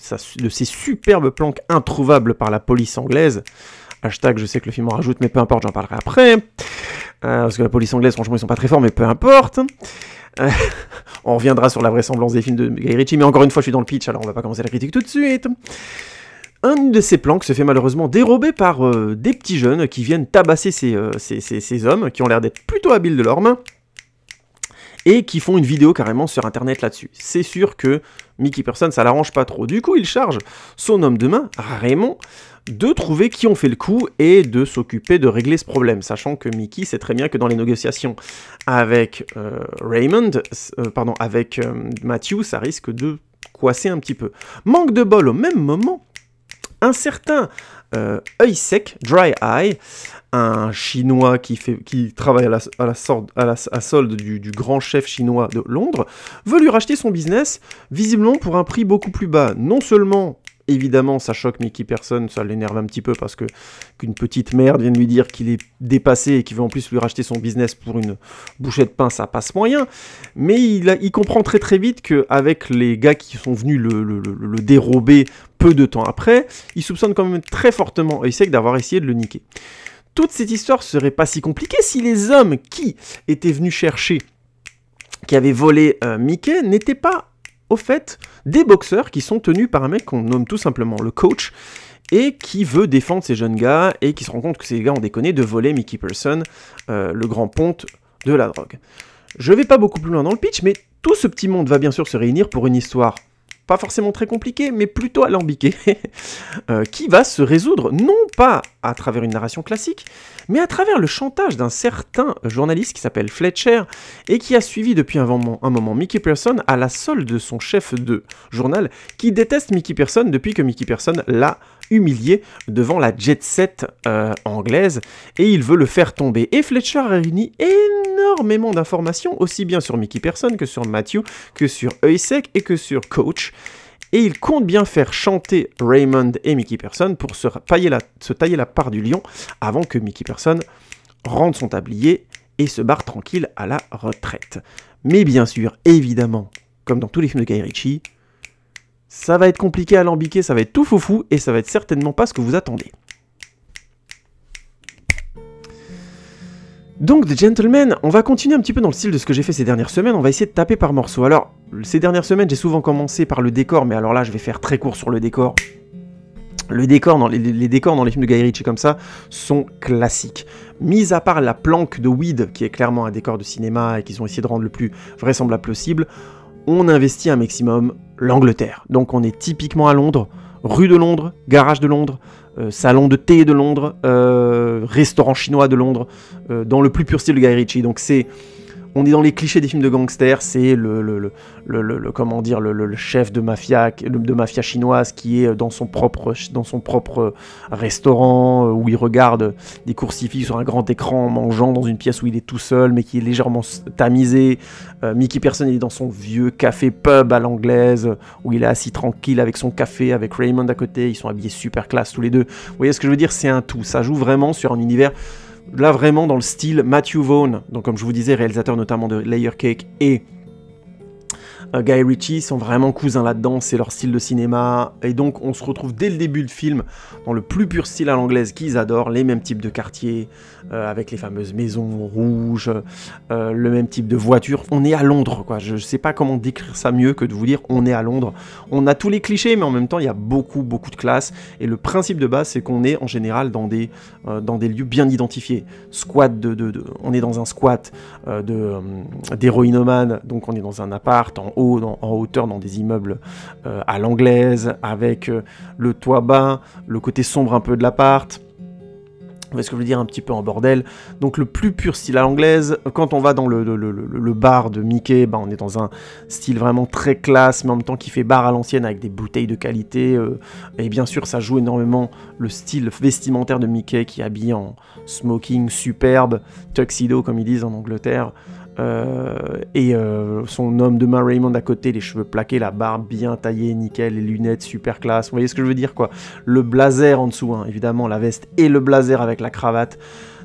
de ces superbes planques introuvables par la police anglaise, hashtag je sais que le film en rajoute, mais peu importe, j'en parlerai après. Parce que la police anglaise, franchement, ils sont pas très forts, mais peu importe. On reviendra sur la vraisemblance des films de Guy Ritchie, mais encore une fois, je suis dans le pitch, alors on va pas commencer la critique tout de suite. Une de ces planques se fait malheureusement dérober par des petits jeunes qui viennent tabasser ces hommes, qui ont l'air d'être plutôt habiles de leurs mains, et qui font une vidéo carrément sur internet là-dessus. C'est sûr que Mickey Pearson, ça l'arrange pas trop. Du coup, il charge son homme de main, Raymond, de trouver qui ont fait le coup et de s'occuper de régler ce problème, sachant que Mickey sait très bien que dans les négociations avec Matthew, ça risque de coincer un petit peu. Manque de bol au même moment, un certain œil sec, Dry Eye, un chinois qui travaille à la solde du grand chef chinois de Londres, veut lui racheter son business, visiblement pour un prix beaucoup plus bas. Non seulement, évidemment, ça choque Mickey Pearson, ça l'énerve un petit peu parce qu'une petite merde vient de lui dire qu'il est dépassé et qu'il veut en plus lui racheter son business pour une bouchée de pain, ça passe moyen. Mais il comprend très très vite qu'avec les gars qui sont venus le dérober peu de temps après, il soupçonne quand même très fortement œil sec d'avoir essayé de le niquer. Toute cette histoire serait pas si compliquée si les hommes qui étaient venus chercher, qui avaient volé Mickey, n'étaient pas, au fait, des boxeurs qui sont tenus par un mec qu'on nomme tout simplement le coach, et qui veut défendre ces jeunes gars, et qui se rend compte que ces gars ont déconné de voler Mickey Pearson, le grand ponte de la drogue. Je vais pas beaucoup plus loin dans le pitch, mais Tout ce petit monde va bien sûr se réunir pour une histoire pas forcément très compliquée, mais plutôt alambiquée, qui va se résoudre non pas à travers une narration classique, mais à travers le chantage d'un certain journaliste qui s'appelle Fletcher, et qui a suivi depuis un moment Mickey Person à la solde de son chef de journal, qui déteste Mickey Person depuis que Mickey Person l'a humilié devant la jet set anglaise, et il veut le faire tomber. Et Fletcher réunit énormément d'informations, aussi bien sur Mickey Person que sur Matthew, que sur Heusek et que sur Coach. Et il compte bien faire chanter Raymond et Mickey Person pour se tailler la part du lion avant que Mickey Person rende son tablier et se barre tranquille à la retraite. Mais bien sûr, évidemment, comme dans tous les films de Guy Ritchie, ça va être compliqué à alambiquer, ça va être tout foufou, et ça va être certainement pas ce que vous attendez. Donc, The Gentleman, on va continuer un petit peu dans le style de ce que j'ai fait ces dernières semaines, on va essayer de taper par morceaux. Alors, ces dernières semaines, j'ai souvent commencé par le décor, mais alors là, je vais faire très court sur le décor. Les décors dans les films de Guy Ritchie comme ça sont classiques. Mis à part la planque de Weed, qui est clairement un décor de cinéma et qu'ils ont essayé de rendre le plus vraisemblable possible, on investit un maximum l'Angleterre. Donc on est typiquement à Londres, rue de Londres, garage de Londres, salon de thé de Londres, restaurant chinois de Londres, dans le plus pur style de Guy Ritchie. Donc on est dans les clichés des films de gangsters, c'est le chef de mafia chinoise qui est dans son propre restaurant où il regarde des courses-fifis sur un grand écran en mangeant dans une pièce où il est tout seul mais qui est légèrement tamisé. Mickey Person il est dans son vieux café pub à l'anglaise où il est assis tranquille avec son café, avec Raymond à côté, ils sont habillés super classe tous les deux. Vous voyez ce que je veux dire, c'est un tout, ça joue vraiment sur un univers. Là, vraiment dans le style Matthew Vaughn, donc comme je vous disais, réalisateur notamment de Layer Cake et Guy Ritchie sont vraiment cousins là-dedans, c'est leur style de cinéma, et donc on se retrouve dès le début du film dans le plus pur style à l'anglaise qu'ils adorent, les mêmes types de quartiers, avec les fameuses maisons rouges, le même type de voiture. On est à Londres, quoi. Je sais pas comment décrire ça mieux que de vous dire on est à Londres. On a tous les clichés, mais en même temps il y a beaucoup de classe, et le principe de base c'est qu'on est en général dans des lieux bien identifiés. On est dans un squat d'héroïnomanes, donc on est dans un appart en hauteur dans des immeubles à l'anglaise, avec le toit bas, le côté sombre un peu de l'appart. Vous voyez ce que je veux dire, un petit peu en bordel. Donc le plus pur style à l'anglaise. Quand on va dans le bar de Mickey, on est dans un style vraiment très classe, mais en même temps qui fait bar à l'ancienne avec des bouteilles de qualité. Et bien sûr, ça joue énormément le style vestimentaire de Mickey qui est habillé en smoking superbe, tuxedo comme ils disent en Angleterre. Son homme de main Raymond à côté, les cheveux plaqués, la barbe bien taillée, nickel, les lunettes super classe. Vous voyez ce que je veux dire, quoi. Le blazer en dessous, hein, évidemment, la veste et le blazer avec la cravate.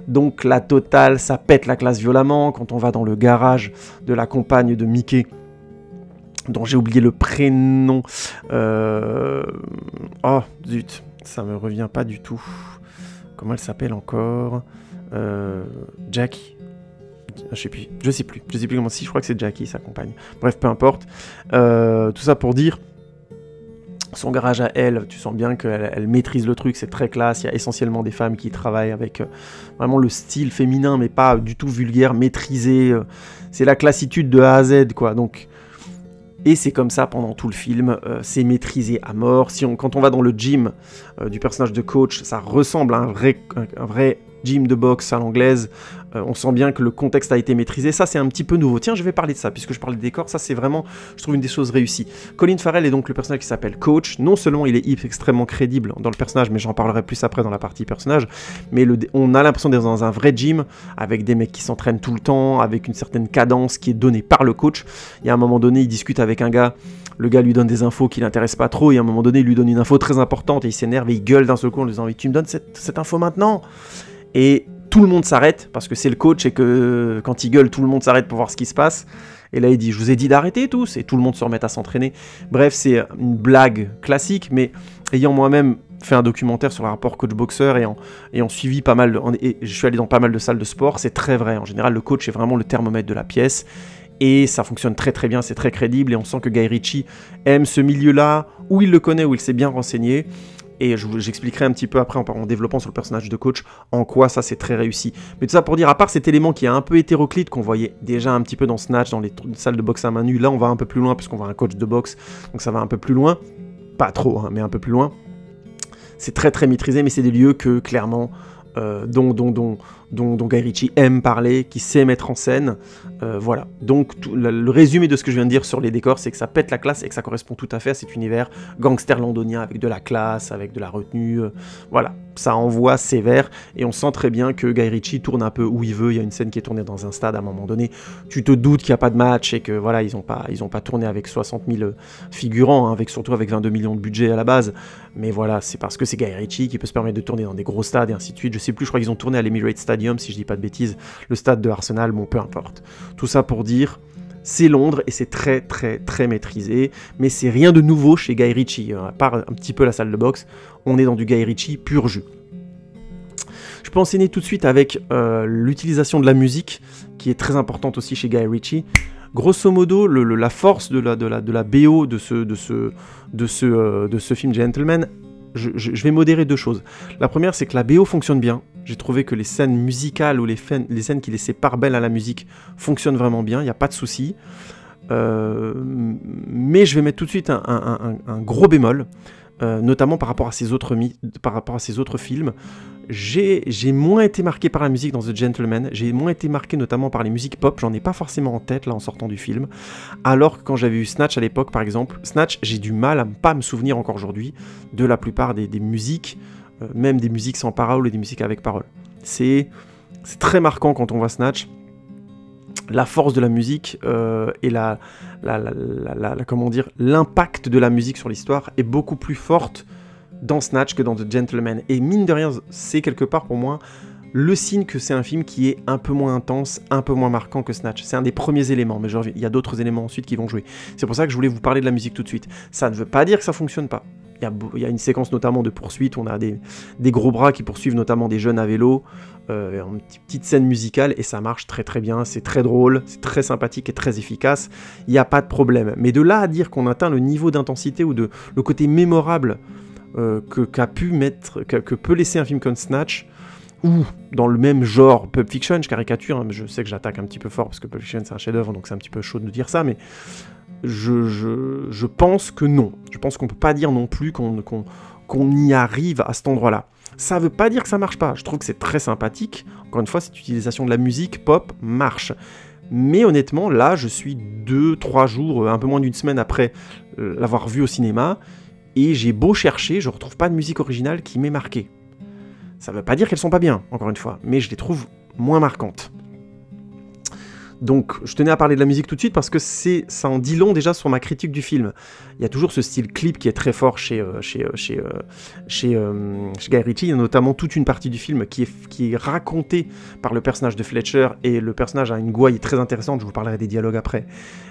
Donc la totale, ça pète la classe violemment. Quand on va dans le garage de la compagne de Mickey, dont j'ai oublié le prénom. Oh, zut, ça me revient pas du tout. Comment elle s'appelle encore Jackie. Je sais plus comment je crois que c'est Jackie, sa compagne. Bref, peu importe. Tout ça pour dire, son garage à elle, tu sens bien qu'elle maîtrise le truc, c'est très classe. Il y a essentiellement des femmes qui travaillent avec vraiment le style féminin, mais pas du tout vulgaire, maîtrisé. C'est la classitude de A à Z, quoi. Donc, et c'est comme ça pendant tout le film, c'est maîtrisé à mort. Quand on va dans le gym du personnage de Coach, ça ressemble à un vrai gym de boxe à l'anglaise. On sent bien que le contexte a été maîtrisé. Ça, c'est un petit peu nouveau. Tiens, je vais parler de ça, puisque je parle des décors. Ça, c'est vraiment, je trouve, une des choses réussies. Colin Farrell est donc le personnage qui s'appelle Coach. Non seulement il est extrêmement crédible dans le personnage, mais j'en parlerai plus après dans la partie personnage, mais on a l'impression d'être dans un vrai gym, avec des mecs qui s'entraînent tout le temps, avec une certaine cadence qui est donnée par le coach. Il y a un moment donné, il discute avec un gars. Le gars lui donne des infos qui l'intéressent pas trop, et à un moment donné, il lui donne une info très importante, et il s'énerve, et il gueule d'un seul coup en lui disant « Tu me donnes cette info maintenant ?» Et tout le monde s'arrête, parce que c'est le coach, et que quand il gueule, tout le monde s'arrête pour voir ce qui se passe. Et là, il dit « Je vous ai dit d'arrêter tous !» Et tout le monde se remet à s'entraîner. Bref, c'est une blague classique, mais ayant moi-même fait un documentaire sur le rapport coach-boxeur, ayant suivi pas mal, et je suis allé dans pas mal de salles de sport, c'est très vrai. En général, le coach est vraiment le thermomètre de la pièce. Et ça fonctionne très très bien, c'est très crédible, et on sent que Guy Ritchie aime ce milieu-là, où il le connaît, où il s'est bien renseigné. et j'expliquerai un petit peu après en développant sur le personnage de coach en quoi ça c'est très réussi. Mais tout ça pour dire, à part cet élément qui est un peu hétéroclite, qu'on voyait déjà un petit peu dans Snatch, dans les salles de boxe à main nue, là on va un peu plus loin puisqu'on voit un coach de boxe, donc ça va un peu plus loin, pas trop, hein, mais un peu plus loin. C'est très très maîtrisé, mais c'est des lieux que clairement, dont Guy Ritchie aime parler, qui sait mettre en scène, voilà. Donc le résumé de ce que je viens de dire sur les décors, c'est que ça pète la classe et que ça correspond tout à fait à cet univers gangster londonien avec de la classe, avec de la retenue, voilà. Ça envoie sévère et on sent très bien que Guy Ritchie tourne un peu où il veut. Il y a une scène qui est tournée dans un stade à un moment donné. Tu te doutes qu'il n'y a pas de match et que voilà, ils ont pas tourné avec 60 000 figurants, hein, surtout avec 22 millions de budget à la base. Mais voilà, c'est parce que c'est Guy Ritchie qui peut se permettre de tourner dans des gros stades et ainsi de suite. Je sais plus, je crois qu'ils ont tourné à l'Emirates Stadium, si je dis pas de bêtises, le stade de Arsenal, bon peu importe. Tout ça pour dire, c'est Londres et c'est très très très maîtrisé, mais c'est rien de nouveau chez Guy Ritchie, à part un petit peu la salle de boxe, on est dans du Guy Ritchie pur jus. Je peux enseigner tout de suite avec l'utilisation de la musique, qui est très importante aussi chez Guy Ritchie. Grosso modo, la force de la BO de ce film Gentleman, je vais modérer deux choses. La première, c'est que la BO fonctionne bien. J'ai trouvé que les scènes musicales ou les scènes qui laissaient part belle à la musique fonctionnent vraiment bien, il n'y a pas de souci. Mais je vais mettre tout de suite un gros bémol, notamment par rapport à ces autres films. J'ai moins été marqué par la musique dans The Gentleman, j'ai moins été marqué notamment par les musiques pop, j'en ai pas forcément en tête là en sortant du film, alors que quand j'avais vu Snatch à l'époque par exemple, Snatch, j'ai du mal à pas me souvenir encore aujourd'hui de la plupart des musiques, même des musiques sans paroles et des musiques avec paroles. C'est très marquant quand on voit Snatch. La force de la musique et comment dire, l'impact de la musique sur l'histoire est beaucoup plus forte dans Snatch que dans The Gentleman. Et mine de rien, c'est quelque part pour moi le signe que c'est un film qui est un peu moins intense, un peu moins marquant que Snatch. C'est un des premiers éléments, mais il y a d'autres éléments ensuite qui vont jouer. C'est pour ça que je voulais vous parler de la musique tout de suite. Ça ne veut pas dire que ça fonctionne pas. Il y a une séquence notamment de poursuite, on a des gros bras qui poursuivent notamment des jeunes à vélo, une petite scène musicale, et ça marche très très bien, c'est très drôle, c'est très sympathique et très efficace, il n'y a pas de problème. Mais de là à dire qu'on atteint le niveau d'intensité ou le côté mémorable que peut laisser un film comme Snatch, ou dans le même genre Pulp Fiction, je caricature, hein, mais je sais que j'attaque un petit peu fort parce que Pulp Fiction c'est un chef-d'œuvre, donc c'est un petit peu chaud de dire ça, mais je pense que non. Je pense qu'on peut pas dire non plus qu'on y arrive à cet endroit-là. Ça veut pas dire que ça marche pas. Je trouve que c'est très sympathique. Encore une fois, cette utilisation de la musique pop marche. Mais honnêtement, là, je suis 2-3 jours, un peu moins d'une semaine après l'avoir vu au cinéma, et j'ai beau chercher, je retrouve pas de musique originale qui m'ait marqué. Ça veut pas dire qu'elles sont pas bien, encore une fois, mais je les trouve moins marquantes. Donc, je tenais à parler de la musique tout de suite parce que ça en dit long déjà sur ma critique du film. Il y a toujours ce style clip qui est très fort chez Guy Ritchie. Il y a notamment toute une partie du film qui est racontée par le personnage de Fletcher, et le personnage a une gouaille très intéressante, je vous parlerai des dialogues après,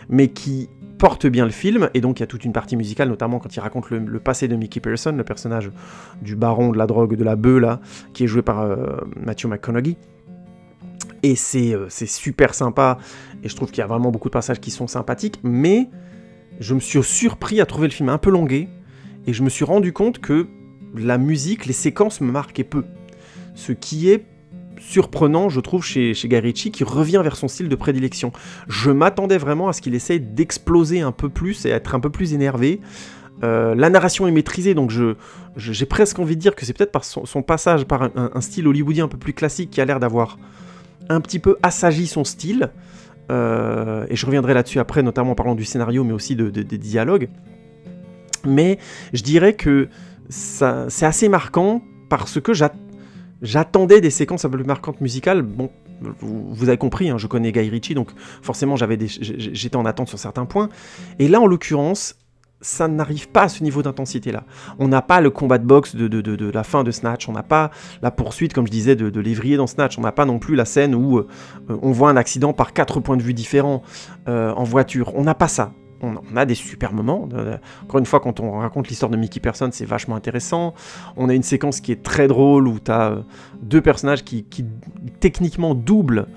mais qui porte bien le film, et donc il y a toute une partie musicale, notamment quand il raconte le passé de Mickey Pearson, le personnage du baron de la drogue, de la bœuf, là, qui est joué par Matthew McConaughey. Et c'est super sympa, et je trouve qu'il y a vraiment beaucoup de passages qui sont sympathiques, mais je me suis surpris à trouver le film un peu longué, et je me suis rendu compte que la musique, les séquences me marquaient peu. Ce qui est surprenant, je trouve, chez Guy Ritchie, qui revient vers son style de prédilection. Je m'attendais vraiment à ce qu'il essaye d'exploser un peu plus, et être un peu plus énervé. La narration est maîtrisée, donc j'ai presque envie de dire que c'est peut-être par son passage par un style hollywoodien un peu plus classique qui a l'air d'avoir un petit peu assagi son style, et je reviendrai là-dessus après, notamment en parlant du scénario, mais aussi des dialogues. Mais je dirais que c'est assez marquant, parce que j'attendais des séquences un peu plus marquantes musicales. Bon, vous avez compris, hein, je connais Guy Ritchie, donc forcément j'étais en attente sur certains points, et là en l'occurrence, ça n'arrive pas à ce niveau d'intensité-là. On n'a pas le combat de boxe de la fin de Snatch, on n'a pas la poursuite, comme je disais, de l'évrier dans Snatch, on n'a pas non plus la scène où on voit un accident par 4 points de vue différents en voiture, on n'a pas ça. On a des super moments. Encore une fois, quand on raconte l'histoire de Mickey Pearson, c'est vachement intéressant. On a une séquence qui est très drôle, où tu as deux personnages qui techniquement doublent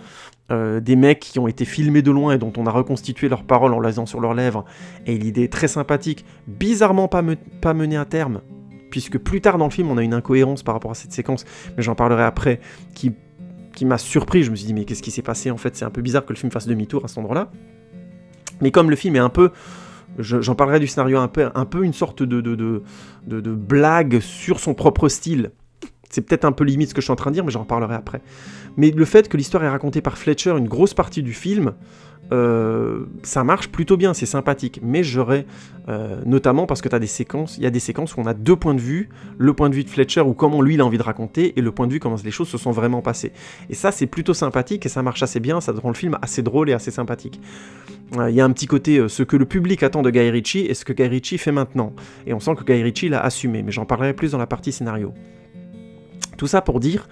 des mecs qui ont été filmés de loin et dont on a reconstitué leurs paroles en les faisant sur leurs lèvres, et l'idée est très sympathique, bizarrement pas menée à terme, puisque plus tard dans le film, on a une incohérence par rapport à cette séquence, mais j'en parlerai après, qui m'a surpris. Je me suis dit, mais qu'est-ce qui s'est passé en fait? C'est un peu bizarre que le film fasse demi-tour à cet endroit-là. Mais comme le film est un peu... J'en parlerai du scénario un peu une sorte de blague sur son propre style. C'est peut-être un peu limite ce que je suis en train de dire, mais j'en reparlerai après. Mais le fait que l'histoire est racontée par Fletcher une grosse partie du film, ça marche plutôt bien, c'est sympathique. Mais j'aurais, notamment parce que il y a des séquences où on a deux points de vue, le point de vue de Fletcher ou comment lui il a envie de raconter, et le point de vue comment les choses se sont vraiment passées. Et ça c'est plutôt sympathique et ça marche assez bien, ça rend le film assez drôle et assez sympathique. Il y a un petit côté ce que le public attend de Guy Ritchie et ce que Guy Ritchie fait maintenant. Et on sent que Guy Ritchie l'a assumé, mais j'en parlerai plus dans la partie scénario. Tout ça pour dire,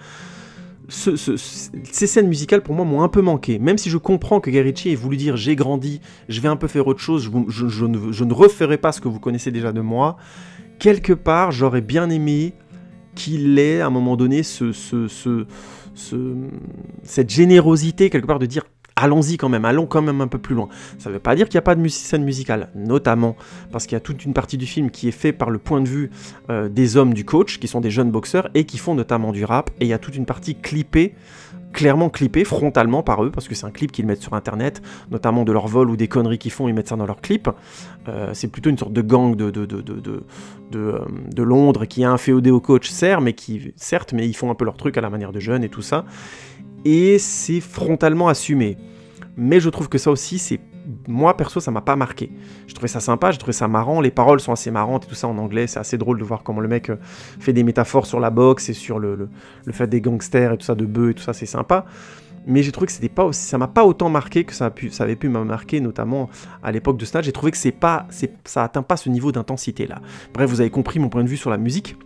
ces scènes musicales pour moi m'ont un peu manqué, même si je comprends que Guy Ritchie ait voulu dire j'ai grandi, je vais un peu faire autre chose, je ne referai pas ce que vous connaissez déjà de moi. Quelque part j'aurais bien aimé qu'il ait à un moment donné cette générosité quelque part de dire allons-y quand même, allons quand même un peu plus loin. Ça ne veut pas dire qu'il n'y a pas de scène musicale, notamment parce qu'il y a toute une partie du film qui est faite par le point de vue des hommes du coach, qui sont des jeunes boxeurs et qui font notamment du rap, et il y a toute une partie clippée, clairement clippée, frontalement par eux, parce que c'est un clip qu'ils mettent sur internet, notamment de leur vol ou des conneries qu'ils font, ils mettent ça dans leur clip. C'est plutôt une sorte de gang de Londres qui est inféodé au coach, certes, mais ils font un peu leur truc à la manière de jeunes et tout ça. Et c'est frontalement assumé. Mais je trouve que ça aussi, moi perso, ça m'a pas marqué. Je trouvais ça sympa, je trouvais ça marrant, les paroles sont assez marrantes et tout ça en anglais, c'est assez drôle de voir comment le mec fait des métaphores sur la boxe et sur le fait des gangsters et tout ça, de bœufs et tout ça, c'est sympa. Mais j'ai trouvé que ça m'a pas autant marqué que ça avait pu me marquer, notamment à l'époque de Snatch. J'ai trouvé que ça atteint pas ce niveau d'intensité là. Bref, vous avez compris mon point de vue sur la musique.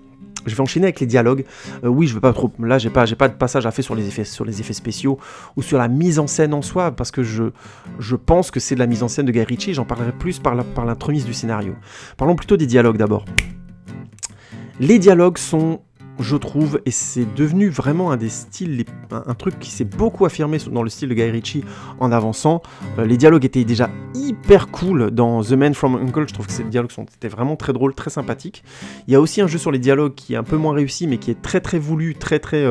Je vais enchaîner avec les dialogues. Oui, je veux pas trop. Là, j'ai pas de passage à faire sur les effets spéciaux ou sur la mise en scène en soi, parce que je pense que c'est de la mise en scène de Guy Ritchie. J'en parlerai plus par l'entremise du scénario. Parlons plutôt des dialogues d'abord. Les dialogues sont, je trouve, et c'est devenu vraiment un des styles, un truc qui s'est beaucoup affirmé dans le style de Guy Ritchie en avançant. Les dialogues étaient déjà hyper cool dans The Man from U.N.C.L.E. Je trouve que ces dialogues étaient vraiment très drôles, très sympathiques. Il y a aussi un jeu sur les dialogues qui est un peu moins réussi, mais qui est très très voulu, très très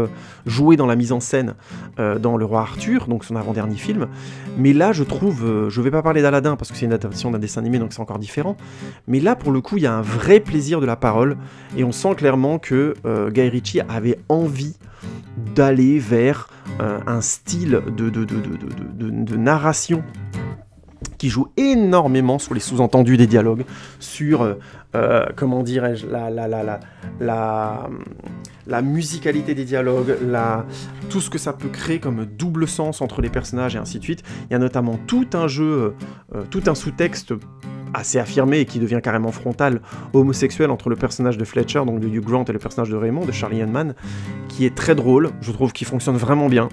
joué dans la mise en scène dans Le Roi Arthur, donc son avant-dernier film. Mais là, je trouve, je vais pas parler d'Aladin parce que c'est une adaptation d'un dessin animé, donc c'est encore différent. Mais là, pour le coup, il y a un vrai plaisir de la parole et on sent clairement que Guy Ritchie avait envie d'aller vers un style de narration qui joue énormément sur les sous-entendus des dialogues, sur, comment dirais-je, la musicalité des dialogues, tout ce que ça peut créer comme double sens entre les personnages et ainsi de suite. Il y a notamment tout un jeu, tout un sous-texte assez affirmé et qui devient carrément frontal, homosexuel entre le personnage de Fletcher, donc de Hugh Grant, et le personnage de Raymond, de Charlie Hunman, qui est très drôle, je trouve qu'il fonctionne vraiment bien.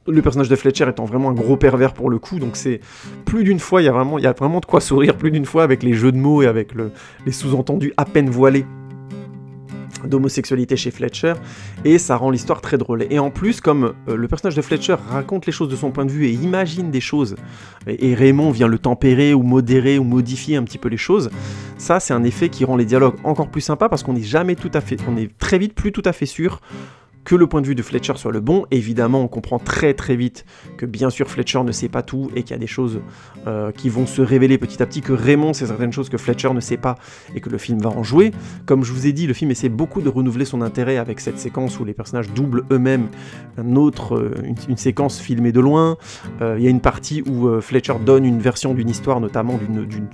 Le personnage de Fletcher étant vraiment un gros pervers pour le coup, donc c'est plus d'une fois, il y a vraiment de quoi sourire plus d'une fois avec les jeux de mots et avec les sous-entendus à peine voilés d'homosexualité chez Fletcher, et ça rend l'histoire très drôle. Et en plus, comme le personnage de Fletcher raconte les choses de son point de vue et imagine des choses, et Raymond vient le tempérer ou modérer ou modifier un petit peu les choses, ça c'est un effet qui rend les dialogues encore plus sympas parce qu'on est très vite plus tout à fait sûr que le point de vue de Fletcher soit le bon. Évidemment, on comprend très très vite que bien sûr Fletcher ne sait pas tout et qu'il y a des choses qui vont se révéler petit à petit, que Raymond sait certaines choses que Fletcher ne sait pas et que le film va en jouer. Comme je vous ai dit, le film essaie beaucoup de renouveler son intérêt avec cette séquence où les personnages doublent eux-mêmes une séquence filmée de loin. Il y a une partie où Fletcher donne une version d'une histoire, notamment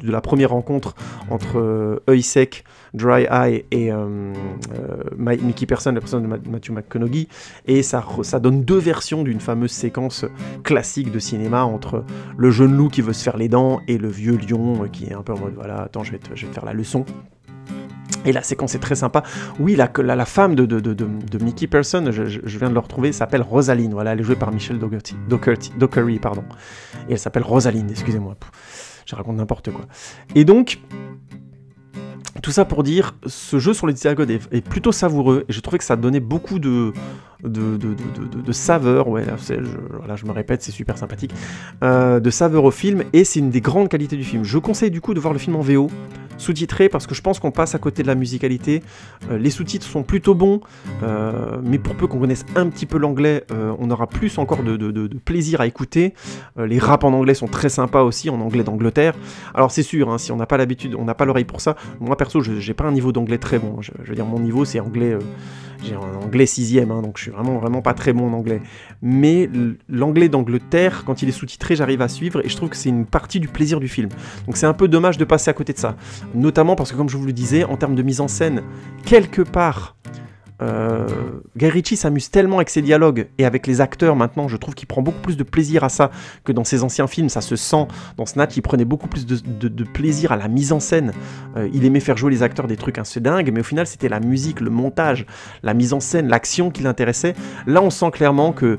de la première rencontre entre œil sec, Dry Eye et Mickey Person, la personne de Matthew McConaughey, et ça donne deux versions d'une fameuse séquence classique de cinéma entre le jeune loup qui veut se faire les dents et le vieux lion qui est un peu en mode voilà, attends, je vais te faire la leçon. Et la séquence est très sympa. Oui, la femme de Mickey Person, je viens de le retrouver, s'appelle Rosaline. Voilà, elle est jouée par Michelle Dockery, pardon. Et elle s'appelle Rosaline, excusez-moi. Je raconte n'importe quoi. Et donc, tout ça pour dire, ce jeu sur les dialogues est plutôt savoureux, et je trouvais que ça donnait beaucoup de saveur, ouais, je me répète, c'est super sympathique, de saveur au film, et c'est une des grandes qualités du film. Je conseille du coup de voir le film en VO, sous-titré parce que je pense qu'on passe à côté de la musicalité. Les sous-titres sont plutôt bons, mais pour peu qu'on connaisse un petit peu l'anglais, on aura plus encore de plaisir à écouter. Les raps en anglais sont très sympas aussi, en anglais d'Angleterre. Alors c'est sûr, hein, si on n'a pas l'habitude, on n'a pas l'oreille pour ça. Moi perso, j'ai pas un niveau d'anglais très bon. Je veux dire, mon niveau c'est anglais, j'ai un anglais 6e, hein, donc je suis vraiment pas très bon en anglais. Mais l'anglais d'Angleterre, quand il est sous-titré, j'arrive à suivre et je trouve que c'est une partie du plaisir du film. Donc c'est un peu dommage de passer à côté de ça. Notamment parce que, comme je vous le disais, en termes de mise en scène, quelque part, Guy Ritchie s'amuse tellement avec ses dialogues et avec les acteurs maintenant, je trouve qu'il prend beaucoup plus de plaisir à ça que dans ses anciens films. Ça se sent dans Snatch, il prenait beaucoup plus de plaisir à la mise en scène. Il aimait faire jouer les acteurs des trucs assez dingues, mais au final c'était la musique, le montage, la mise en scène, l'action qui l'intéressait. Là on sent clairement que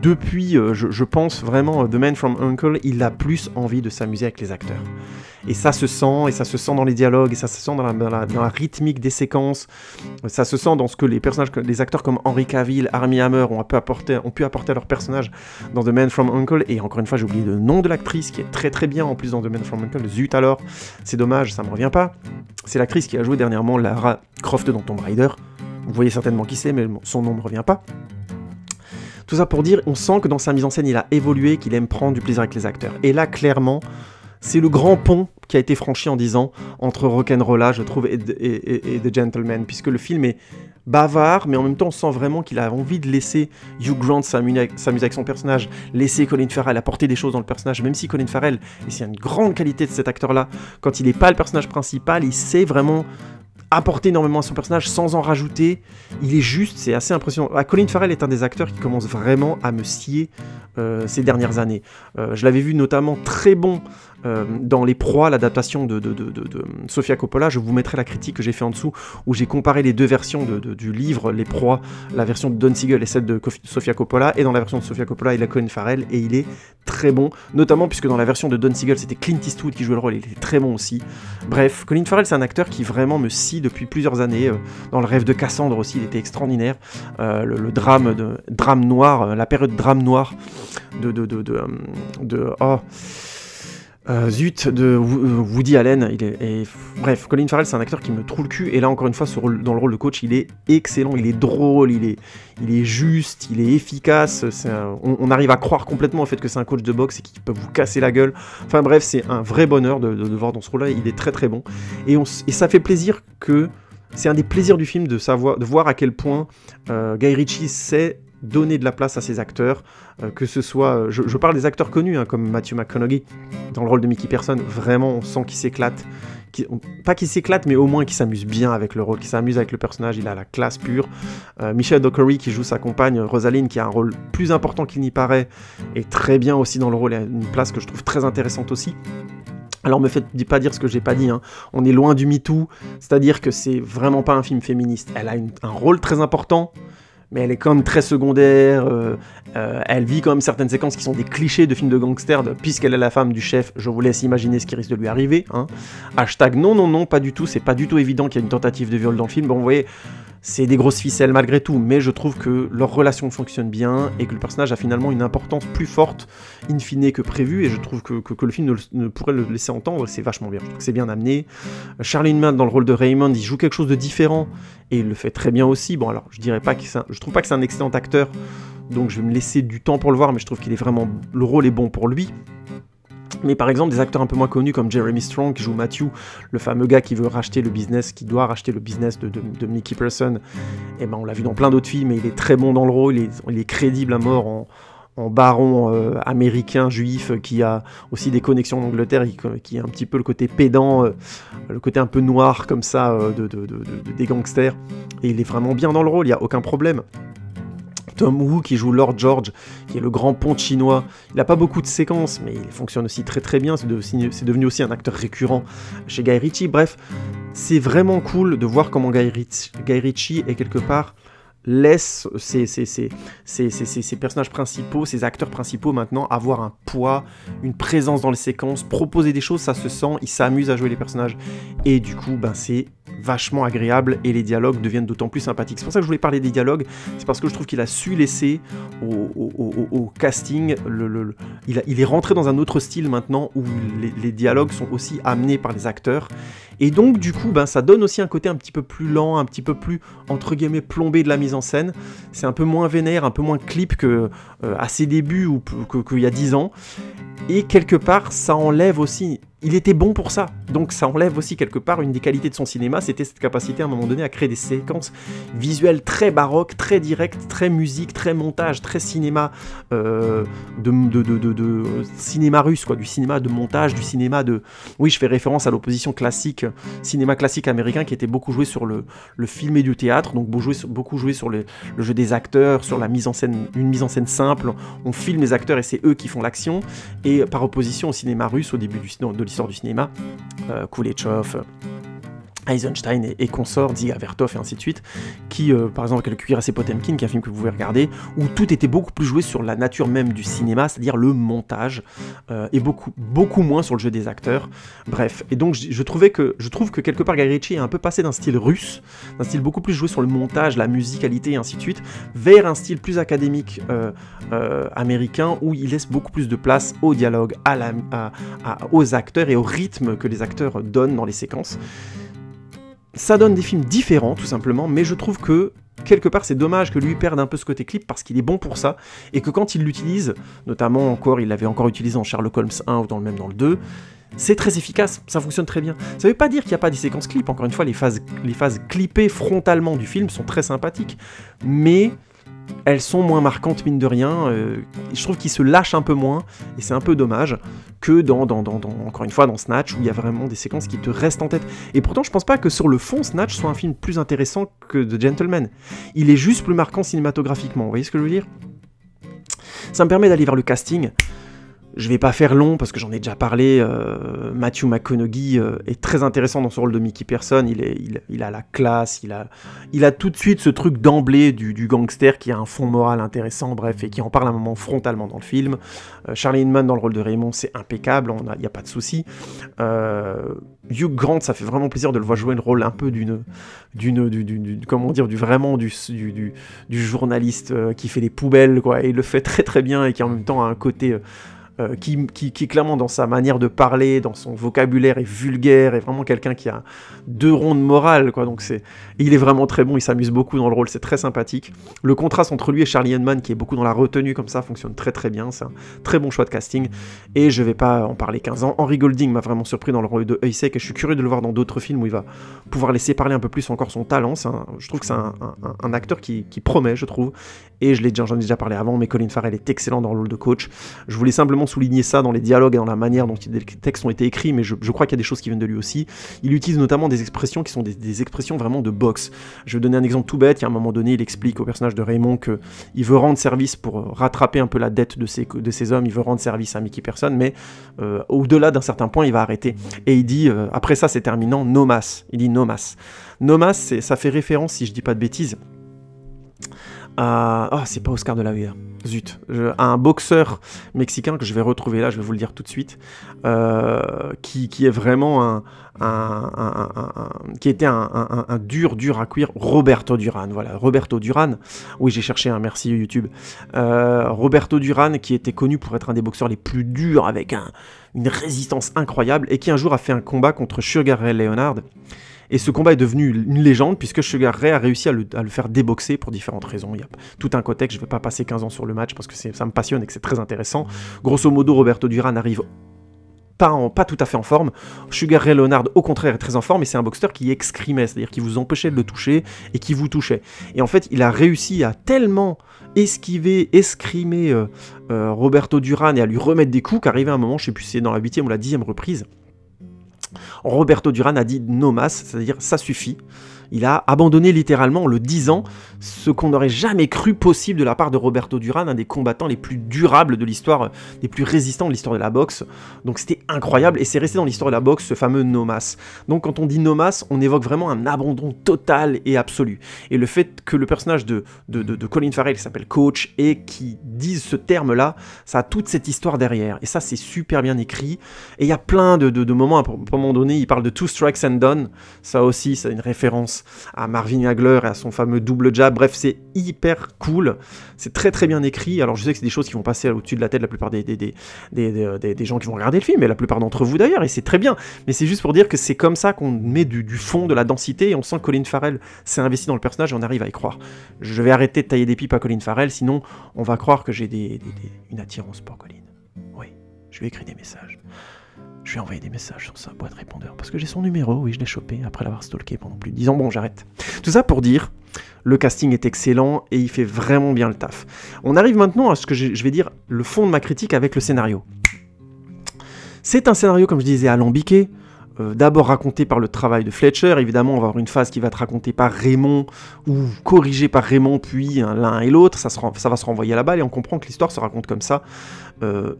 depuis, je pense vraiment, The Man from U.N.C.L.E., il a plus envie de s'amuser avec les acteurs. Et ça se sent dans les dialogues, et ça se sent dans la rythmique des séquences, ça se sent dans ce que les acteurs comme Henry Cavill, Armie Hammer ont pu apporter à leur personnage dans The Man from U.N.C.L.E. Et encore une fois, j'ai oublié le nom de l'actrice qui est très très bien en plus dans The Man from U.N.C.L.E. Zut alors, c'est dommage, ça me revient pas. C'est l'actrice qui a joué dernièrement Lara Croft dans Tomb Raider. Vous voyez certainement qui c'est, mais son nom me revient pas. Tout ça pour dire, on sent que dans sa mise en scène, il a évolué, qu'il aime prendre du plaisir avec les acteurs. Et là, clairement, c'est le grand pont qui a été franchi en 10 ans entre Rock'n'Rolla, je trouve, et The Gentleman, puisque le film est bavard, mais en même temps on sent vraiment qu'il a envie de laisser Hugh Grant s'amuser avec son personnage, laisser Colin Farrell apporter des choses dans le personnage, même si Colin Farrell, et c'est une grande qualité de cet acteur-là, quand il n'est pas le personnage principal, il sait vraiment apporter énormément à son personnage sans en rajouter. Il est juste, c'est assez impressionnant. Colin Farrell est un des acteurs qui commence vraiment à me scier ces dernières années. Je l'avais vu notamment très bon dans Les Proies, l'adaptation de Sofia Coppola. Je vous mettrai la critique que j'ai fait en dessous, où j'ai comparé les deux versions du livre Les Proies, la version de Don Siegel et celle de Sofia Coppola, et dans la version de Sofia Coppola, il a Colin Farrell, et il est très bon, notamment puisque dans la version de Don Siegel, c'était Clint Eastwood qui jouait le rôle, et il était très bon aussi. Bref, Colin Farrell, c'est un acteur qui vraiment me scie depuis plusieurs années. Dans Le Rêve de Cassandre aussi, il était extraordinaire. Le drame noir, la période drame noir de Woody Allen. Bref, Colin Farrell, c'est un acteur qui me trouve le cul, et là encore une fois dans le rôle de coach, il est excellent, il est drôle, il est juste, il est efficace. On arrive à croire complètement au fait que c'est un coach de boxe et qu'il peut vous casser la gueule. Enfin bref, c'est un vrai bonheur de voir dans ce rôle-là. Il est très très bon, et ça fait plaisir que c'est un des plaisirs du film de voir à quel point Guy Ritchie sait donner de la place à ses acteurs, que ce soit, je parle des acteurs connus, hein, comme Matthew McConaughey dans le rôle de Mickey Person. Vraiment on sent qu'il s'éclate, pas qu'il s'éclate, mais au moins qu'il s'amuse bien avec le rôle, qu'il s'amuse avec le personnage, il a la classe pure. Michelle Dockery qui joue sa compagne Rosaline, qui a un rôle plus important qu'il n'y paraît, est très bien aussi dans le rôle, elle a une place que je trouve très intéressante aussi. Alors me faites pas dire ce que j'ai pas dit, hein. On est loin du MeToo, c'est-à-dire que c'est vraiment pas un film féministe. Elle a un rôle très important, mais elle est quand même très secondaire. Elle vit quand même certaines séquences qui sont des clichés de films de gangsters, puisqu'elle est la femme du chef. Je vous laisse imaginer ce qui risque de lui arriver, hein. Hashtag non, pas du tout, c'est pas du tout évident qu'il y ait une tentative de viol dans le film. Bon, vous voyez, c'est des grosses ficelles malgré tout, mais je trouve que leur relation fonctionne bien et que le personnage a finalement une importance plus forte in fine que prévu, et je trouve que le film ne pourrait le laisser entendre. C'est vachement bien, je trouve que c'est bien amené. Charlie Hunnam dans le rôle de Raymond, il joue quelque chose de différent et il le fait très bien aussi. Bon, alors je trouve pas que c'est un excellent acteur, donc je vais me laisser du temps pour le voir, mais je trouve qu'il est vraiment, le rôle est bon pour lui. Mais par exemple, des acteurs un peu moins connus comme Jeremy Strong qui joue Matthew, le fameux gars qui doit racheter le business de Mickey Person, et ben on l'a vu dans plein d'autres films, et il est très bon dans le rôle, il est crédible à mort en baron américain juif qui a aussi des connexions en Angleterre, qui a un petit peu le côté pédant, le côté un peu noir comme ça des gangsters, et il est vraiment bien dans le rôle, il n'y a aucun problème. Tom Wu qui joue Lord George, qui est le grand ponte chinois. Il n'a pas beaucoup de séquences, mais il fonctionne aussi très très bien. C'est devenu aussi un acteur récurrent chez Guy Ritchie. Bref, c'est vraiment cool de voir comment Guy Ritchie est quelque part laisse ses personnages principaux, ses acteurs principaux maintenant avoir un poids, une présence dans les séquences, proposer des choses, ça se sent, il s'amuse à jouer les personnages, et du coup ben c'est vachement agréable et les dialogues deviennent d'autant plus sympathiques. C'est pour ça que je voulais parler des dialogues, c'est parce que je trouve qu'il a su laisser au casting, il est rentré dans un autre style maintenant où les dialogues sont aussi amenés par les acteurs. Et donc, du coup, ben, ça donne aussi un côté un petit peu plus lent, un petit peu plus, entre guillemets, plombé de la mise en scène. C'est un peu moins vénère, un peu moins clip à ses débuts ou qu'il y a 10 ans. Et quelque part, ça enlève aussi... Il était bon pour ça, donc ça enlève aussi quelque part une des qualités de son cinéma, c'était cette capacité à un moment donné à créer des séquences visuelles très baroques, très directes, très musique, très montage, très cinéma cinéma russe, quoi, du cinéma de montage, du cinéma de... Oui, je fais référence à l'opposition classique, cinéma classique américain qui était beaucoup joué sur le film et du théâtre, donc beaucoup joué sur le jeu des acteurs, sur la mise en scène, une mise en scène simple, on filme les acteurs et c'est eux qui font l'action, et par opposition au cinéma russe au début de l'histoire du cinéma, Kuleshov, Eisenstein et consorts, Dziga Vertov et ainsi de suite, qui, par exemple, avec le Cuirassé et Potemkin, qui est un film que vous pouvez regarder, où tout était beaucoup plus joué sur la nature même du cinéma, c'est-à-dire le montage, et beaucoup moins sur le jeu des acteurs. Bref, et donc je trouve que quelque part Guy Ritchie est un peu passé d'un style russe, d'un style beaucoup plus joué sur le montage, la musicalité et ainsi de suite, vers un style plus académique américain, où il laisse beaucoup plus de place au dialogue, aux acteurs et au rythme que les acteurs donnent dans les séquences. Ça donne des films différents, tout simplement, mais je trouve que, quelque part, c'est dommage que lui perde un peu ce côté clip, parce qu'il est bon pour ça, et que quand il l'utilise, notamment il l'avait encore utilisé en Sherlock Holmes 1 ou dans le 2, c'est très efficace, ça fonctionne très bien. Ça veut pas dire qu'il n'y a pas des séquences clips, encore une fois, les phases clippées frontalement du film sont très sympathiques, mais... elles sont moins marquantes, mine de rien. Je trouve qu'il se lâche un peu moins, et c'est un peu dommage, que encore une fois, dans Snatch, où il y a vraiment des séquences qui te restent en tête. Et pourtant, je pense pas que sur le fond, Snatch soit un film plus intéressant que The Gentleman. Il est juste plus marquant cinématographiquement, vous voyez ce que je veux dire ? Ça me permet d'aller vers le casting. Je vais pas faire long parce que j'en ai déjà parlé. Matthew McConaughey est très intéressant dans son rôle de Mickey Person. Il a la classe, il a tout de suite ce truc d'emblée du gangster qui a un fond moral intéressant, bref, et qui en parle un moment frontalement dans le film. Charlie Hinman dans le rôle de Raymond, c'est impeccable, il n'y a pas de souci. Hugh Grant, ça fait vraiment plaisir de le voir jouer le rôle un peu du journaliste qui fait les poubelles, quoi, et il le fait très très bien et qui en même temps a un côté qui clairement dans sa manière de parler, dans son vocabulaire est vulgaire, est vraiment quelqu'un qui a 2 ronds de morale, quoi. Donc il est vraiment très bon, il s'amuse beaucoup dans le rôle, c'est très sympathique. Le contraste entre lui et Charlie Hunman, qui est beaucoup dans la retenue comme ça, fonctionne très très bien, c'est un très bon choix de casting, et je vais pas en parler 15 ans. Henry Golding m'a vraiment surpris dans le rôle de Heisek, et je suis curieux de le voir dans d'autres films où il va pouvoir laisser parler un peu plus encore son talent. Je trouve que c'est un acteur qui promet, je trouve, et j'en ai déjà parlé avant, mais Colin Farrell est excellent dans le rôle de coach. Je voulais simplement souligner ça dans les dialogues et dans la manière dont les textes ont été écrits, mais je crois qu'il y a des choses qui viennent de lui aussi. Il utilise notamment des expressions qui sont des expressions vraiment de boxe. Je vais donner un exemple tout bête. Il y a un moment donné, il explique au personnage de Raymond qu'il veut rendre service pour rattraper un peu la dette de ces hommes, il veut rendre service à Mickey Person, mais au-delà d'un certain point, il va arrêter. Et il dit, après ça c'est terminant, no mas. Il dit no mas. No mas, ça fait référence, si je dis pas de bêtises, c'est pas Oscar de la Hoya. Zut, un boxeur mexicain que je vais retrouver là, je vais vous le dire tout de suite, qui est vraiment qui était un dur à cuire, Roberto Duran, voilà, Roberto Duran, oui j'ai cherché, merci YouTube, Roberto Duran qui était connu pour être un des boxeurs les plus durs, avec une résistance incroyable, et qui un jour a fait un combat contre Sugar Ray Leonard. Et ce combat est devenu une légende, puisque Sugar Ray a réussi à le faire déboxer pour différentes raisons. Il y a tout un contexte, je ne vais pas passer 15 ans sur le match, parce que ça me passionne et que c'est très intéressant. Grosso modo, Roberto Duran arrive pas tout à fait en forme. Sugar Ray Leonard, au contraire, est très en forme, et c'est un boxeur qui excrimait, c'est-à-dire qui vous empêchait de le toucher, et qui vous touchait. Et en fait, il a réussi à tellement escrimer Roberto Duran, et à lui remettre des coups, qu'arrivé à un moment, je ne sais plus si c'est dans la 8e ou la 10e reprise, Roberto Duran a dit no mas, c'est-à-dire ça suffit. Il a abandonné littéralement en le disant ce qu'on n'aurait jamais cru possible de la part de Roberto Duran, un des combattants les plus durables de l'histoire, les plus résistants de l'histoire de la boxe. Donc c'était incroyable et c'est resté dans l'histoire de la boxe ce fameux no mas. Donc quand on dit no mas, on évoque vraiment un abandon total et absolu. Et le fait que le personnage de Colin Farrell qui s'appelle Coach et qui dise ce terme-là, ça a toute cette histoire derrière. Et ça c'est super bien écrit. Et il y a plein de moments, à un moment donné, il parle de Two Strikes and Done. Ça aussi, c'est une référence à Marvin Hagler et à son fameux double jab. Bref, c'est hyper cool. C'est très très bien écrit. Alors je sais que c'est des choses qui vont passer au-dessus de la tête de la plupart des gens qui vont regarder le film, et la plupart d'entre vous d'ailleurs, et c'est très bien. Mais c'est juste pour dire que c'est comme ça qu'on met du fond, de la densité, et on sent que Colin Farrell s'est investi dans le personnage et on arrive à y croire. Je vais arrêter de tailler des pipes à Colin Farrell, sinon on va croire que j'ai une attirance pour Colin. Oui, je lui ai écrit des messages. Je lui ai envoyé des messages sur sa boîte répondeur, parce que j'ai son numéro, oui, je l'ai chopé, après l'avoir stalké pendant plus de 10 ans. Bon, j'arrête. Tout ça pour dire, le casting est excellent, et il fait vraiment bien le taf. On arrive maintenant à ce que je vais dire, le fond de ma critique avec le scénario. C'est un scénario, comme je disais, alambiqué, d'abord raconté par le travail de Fletcher. Évidemment, on va avoir une phase qui va être racontée par Raymond, ou corrigée par Raymond, puis l'un et l'autre, ça va se renvoyer à la balle, et on comprend que l'histoire se raconte comme ça.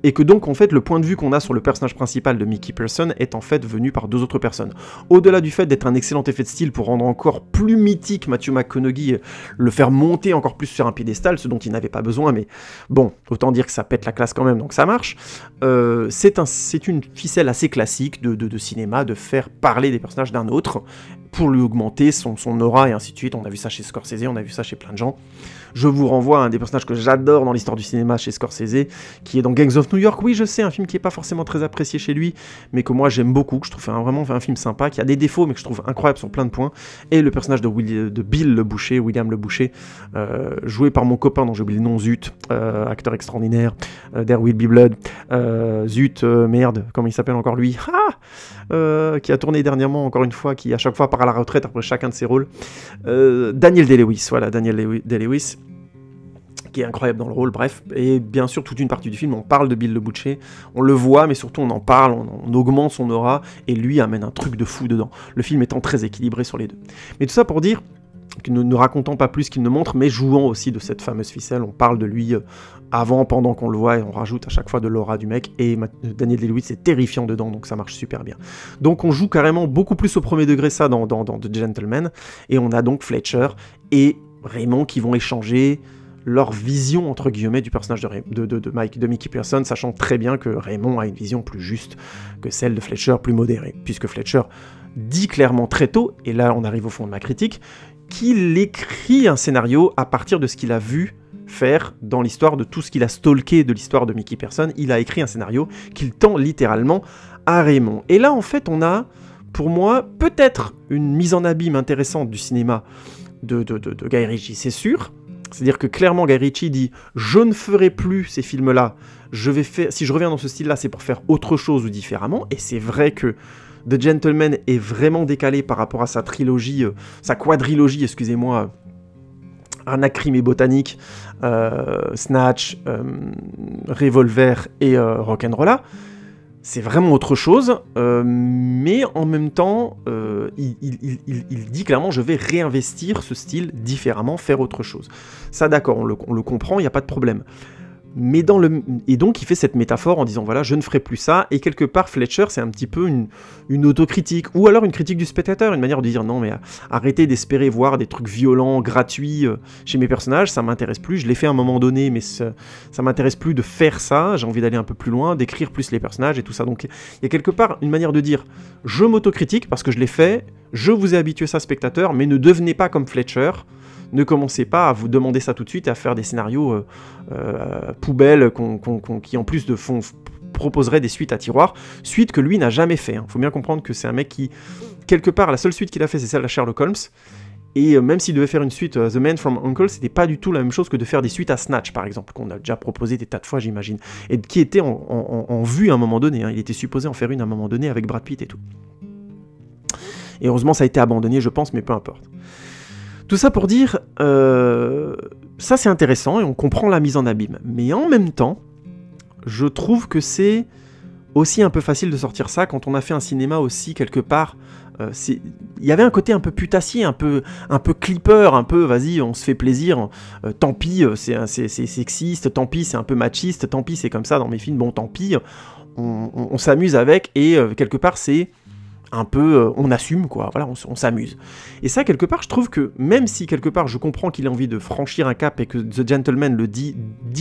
Et que donc en fait le point de vue qu'on a sur le personnage principal de Mickey Pearson est en fait venu par deux autres personnes. Au-delà du fait d'être un excellent effet de style pour rendre encore plus mythique Matthew McConaughey, le faire monter encore plus sur un piédestal, ce dont il n'avait pas besoin, mais bon, autant dire que ça pète la classe quand même, donc ça marche. C'est une ficelle assez classique de cinéma, de faire parler des personnages d'un autre, pour lui augmenter son aura et ainsi de suite. On a vu ça chez Scorsese, on a vu ça chez plein de gens. Je vous renvoie à un des personnages que j'adore dans l'histoire du cinéma chez Scorsese, qui est dans Gangs of New York. Oui, je sais, un film qui n'est pas forcément très apprécié chez lui, mais que moi j'aime beaucoup, que je trouve vraiment un film sympa, qui a des défauts, mais que je trouve incroyable sur plein de points. Et le personnage de Bill le Boucher, William le Boucher, joué par mon copain dont j'ai oublié le nom, zut, acteur extraordinaire, There Will Be Blood, merde, comment il s'appelle encore lui, qui a tourné dernièrement, encore une fois, qui à chaque fois part à la retraite après chacun de ses rôles. Daniel Day-Lewis, voilà, Daniel Day-Lewis, qui est incroyable dans le rôle, bref. Et bien sûr, toute une partie du film, on parle de Bill le Boucher, on le voit, mais surtout on en parle, on augmente son aura, et lui amène un truc de fou dedans. Le film étant très équilibré sur les deux. Mais tout ça pour dire que ne racontons pas plus qu'il ne montre, mais jouant aussi de cette fameuse ficelle. On parle de lui avant, pendant qu'on le voit, et on rajoute à chaque fois de l'aura du mec, et Daniel Day-Lewis est terrifiant dedans, donc ça marche super bien. Donc on joue carrément beaucoup plus au premier degré ça dans The Gentleman, et on a donc Fletcher et Raymond qui vont échanger leur vision, entre guillemets, du personnage de Mickey Pearson, sachant très bien que Raymond a une vision plus juste que celle de Fletcher, plus modérée, puisque Fletcher dit clairement très tôt, et là on arrive au fond de ma critique, qu'il écrit un scénario à partir de ce qu'il a vu faire dans l'histoire, de tout ce qu'il a stalké de l'histoire de Mickey Pearson. Il a écrit un scénario qu'il tend littéralement à Raymond. Et là, en fait, on a, pour moi, peut-être une mise en abîme intéressante du cinéma de Guy Ritchie, c'est sûr. C'est-à-dire que clairement, Guy Ritchie dit « Je ne ferai plus ces films-là, si je reviens dans ce style-là, c'est pour faire autre chose ou différemment. » Et c'est vrai que The Gentleman est vraiment décalé par rapport à sa trilogie, sa quadrilogie, excusez-moi, Anacrim et Botanique, Snatch, Revolver et Rock'n'Rolla. C'est vraiment autre chose, mais en même temps, il dit clairement « Je vais réinvestir ce style différemment, faire autre chose. » Ça, d'accord, on le comprend, il n'y a pas de problème. Mais et donc il fait cette métaphore en disant voilà, je ne ferai plus ça, et quelque part Fletcher c'est un petit peu une autocritique, ou alors une critique du spectateur, une manière de dire non mais arrêtez d'espérer voir des trucs violents, gratuits chez mes personnages, ça m'intéresse plus, je l'ai fait à un moment donné, mais ça m'intéresse plus de faire ça, j'ai envie d'aller un peu plus loin, d'écrire plus les personnages et tout ça. Donc il y a quelque part une manière de dire je m'autocritique parce que je l'ai fait, je vous ai habitué ça spectateur, mais ne devenez pas comme Fletcher. Ne commencez pas à vous demander ça tout de suite et à faire des scénarios poubelles qui en plus proposeraient des suites à tiroir, suite que lui n'a jamais fait. Faut bien comprendre que c'est un mec qui, quelque part, la seule suite qu'il a fait, c'est celle à Sherlock Holmes, et même s'il devait faire une suite The Man from U.N.C.L.E., c'était pas du tout la même chose que de faire des suites à Snatch, par exemple, qu'on a déjà proposé des tas de fois, j'imagine, et qui était en vue à un moment donné, hein. Il était supposé en faire une à un moment donné avec Brad Pitt et tout. Et heureusement, ça a été abandonné, je pense, mais peu importe. Tout ça pour dire, ça c'est intéressant et on comprend la mise en abîme. Mais en même temps, je trouve que c'est aussi un peu facile de sortir ça quand on a fait un cinéma aussi quelque part Il y avait un côté un peu putassier, un peu clipper, un peu vas-y, on se fait plaisir, tant pis, c'est sexiste, tant pis, c'est un peu machiste, tant pis, c'est comme ça dans mes films, bon, tant pis, on s'amuse avec, et quelque part, c'est un peu, on assume, quoi, voilà, on s'amuse. Et ça, quelque part, je trouve que, même si quelque part, je comprends qu'il a envie de franchir un cap et que The Gentleman le dit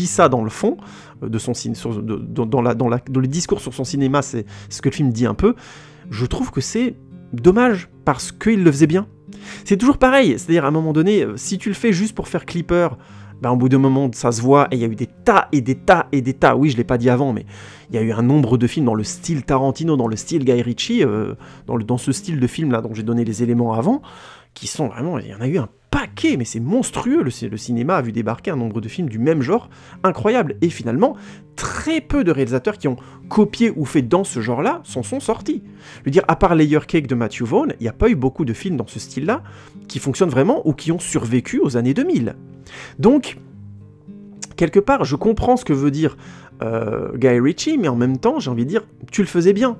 ça dans le fond, de son dans le discours sur son cinéma, c'est ce que le film dit un peu, je trouve que c'est dommage, parce qu'il le faisait bien. C'est toujours pareil, c'est-à-dire à un moment donné, si tu le fais juste pour faire clipper, ben, au bout d'un moment, ça se voit, et il y a eu des tas et des tas et des tas, oui, je l'ai pas dit avant, mais il y a eu un nombre de films dans le style Tarantino, dans le style Guy Ritchie, dans ce style de film-là dont j'ai donné les éléments avant, qui sont vraiment, il y en a eu un paquet, mais c'est monstrueux, le cinéma a vu débarquer un nombre de films du même genre, incroyable, et finalement, très peu de réalisateurs qui ont copié ou fait dans ce genre-là s'en sont sortis. Je veux dire, à part Layer Cake de Matthew Vaughn, il n'y a pas eu beaucoup de films dans ce style-là qui fonctionnent vraiment ou qui ont survécu aux années 2000. Donc, quelque part, je comprends ce que veut dire Guy Ritchie, mais en même temps, j'ai envie de dire, tu le faisais bien.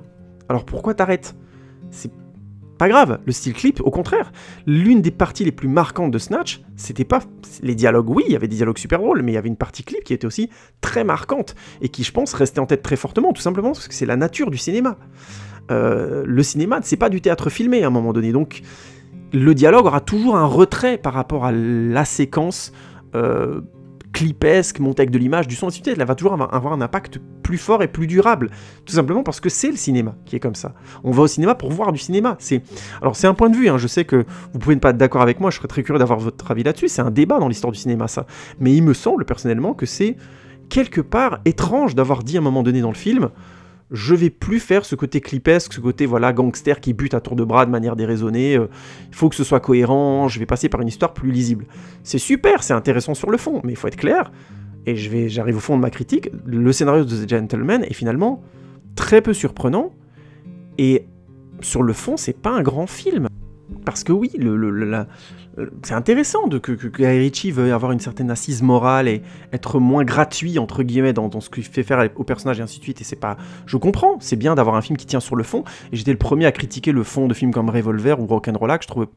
Alors pourquoi t'arrêtes? C'est pas grave, le style clip, au contraire. L'une des parties les plus marquantes de Snatch, c'était pas les dialogues, oui, il y avait des dialogues super drôles, mais il y avait une partie clip qui était aussi très marquante, et qui, je pense, restait en tête très fortement, tout simplement parce que c'est la nature du cinéma. Le cinéma, c'est pas du théâtre filmé à un moment donné, donc le dialogue aura toujours un retrait par rapport à la séquence clipesque, montée avec de l'image, du son, etc. Elle va toujours avoir un impact plus fort et plus durable, tout simplement parce que c'est le cinéma qui est comme ça. On va au cinéma pour voir du cinéma. Alors c'est un point de vue, hein. Je sais que vous pouvez ne pas être d'accord avec moi, je serais très curieux d'avoir votre avis là-dessus, c'est un débat dans l'histoire du cinéma ça, mais il me semble personnellement que c'est quelque part étrange d'avoir dit à un moment donné dans le film, je vais plus faire ce côté clipesque, ce côté voilà gangster qui bute à tour de bras de manière déraisonnée, il faut que ce soit cohérent, je vais passer par une histoire plus lisible. C'est super, c'est intéressant sur le fond, mais il faut être clair, et j'arrive au fond de ma critique, le scénario de The Gentleman est finalement très peu surprenant, et sur le fond, c'est pas un grand film. Parce que oui, c'est intéressant que Guy Ritchie veuille avoir une certaine assise morale et être moins gratuit, entre guillemets, dans ce qu'il fait faire au personnage et ainsi de suite. Et c'est pas... Je comprends, c'est bien d'avoir un film qui tient sur le fond. Et j'étais le premier à critiquer le fond de films comme Revolver ou Rock'n'Rolla, que je trouvais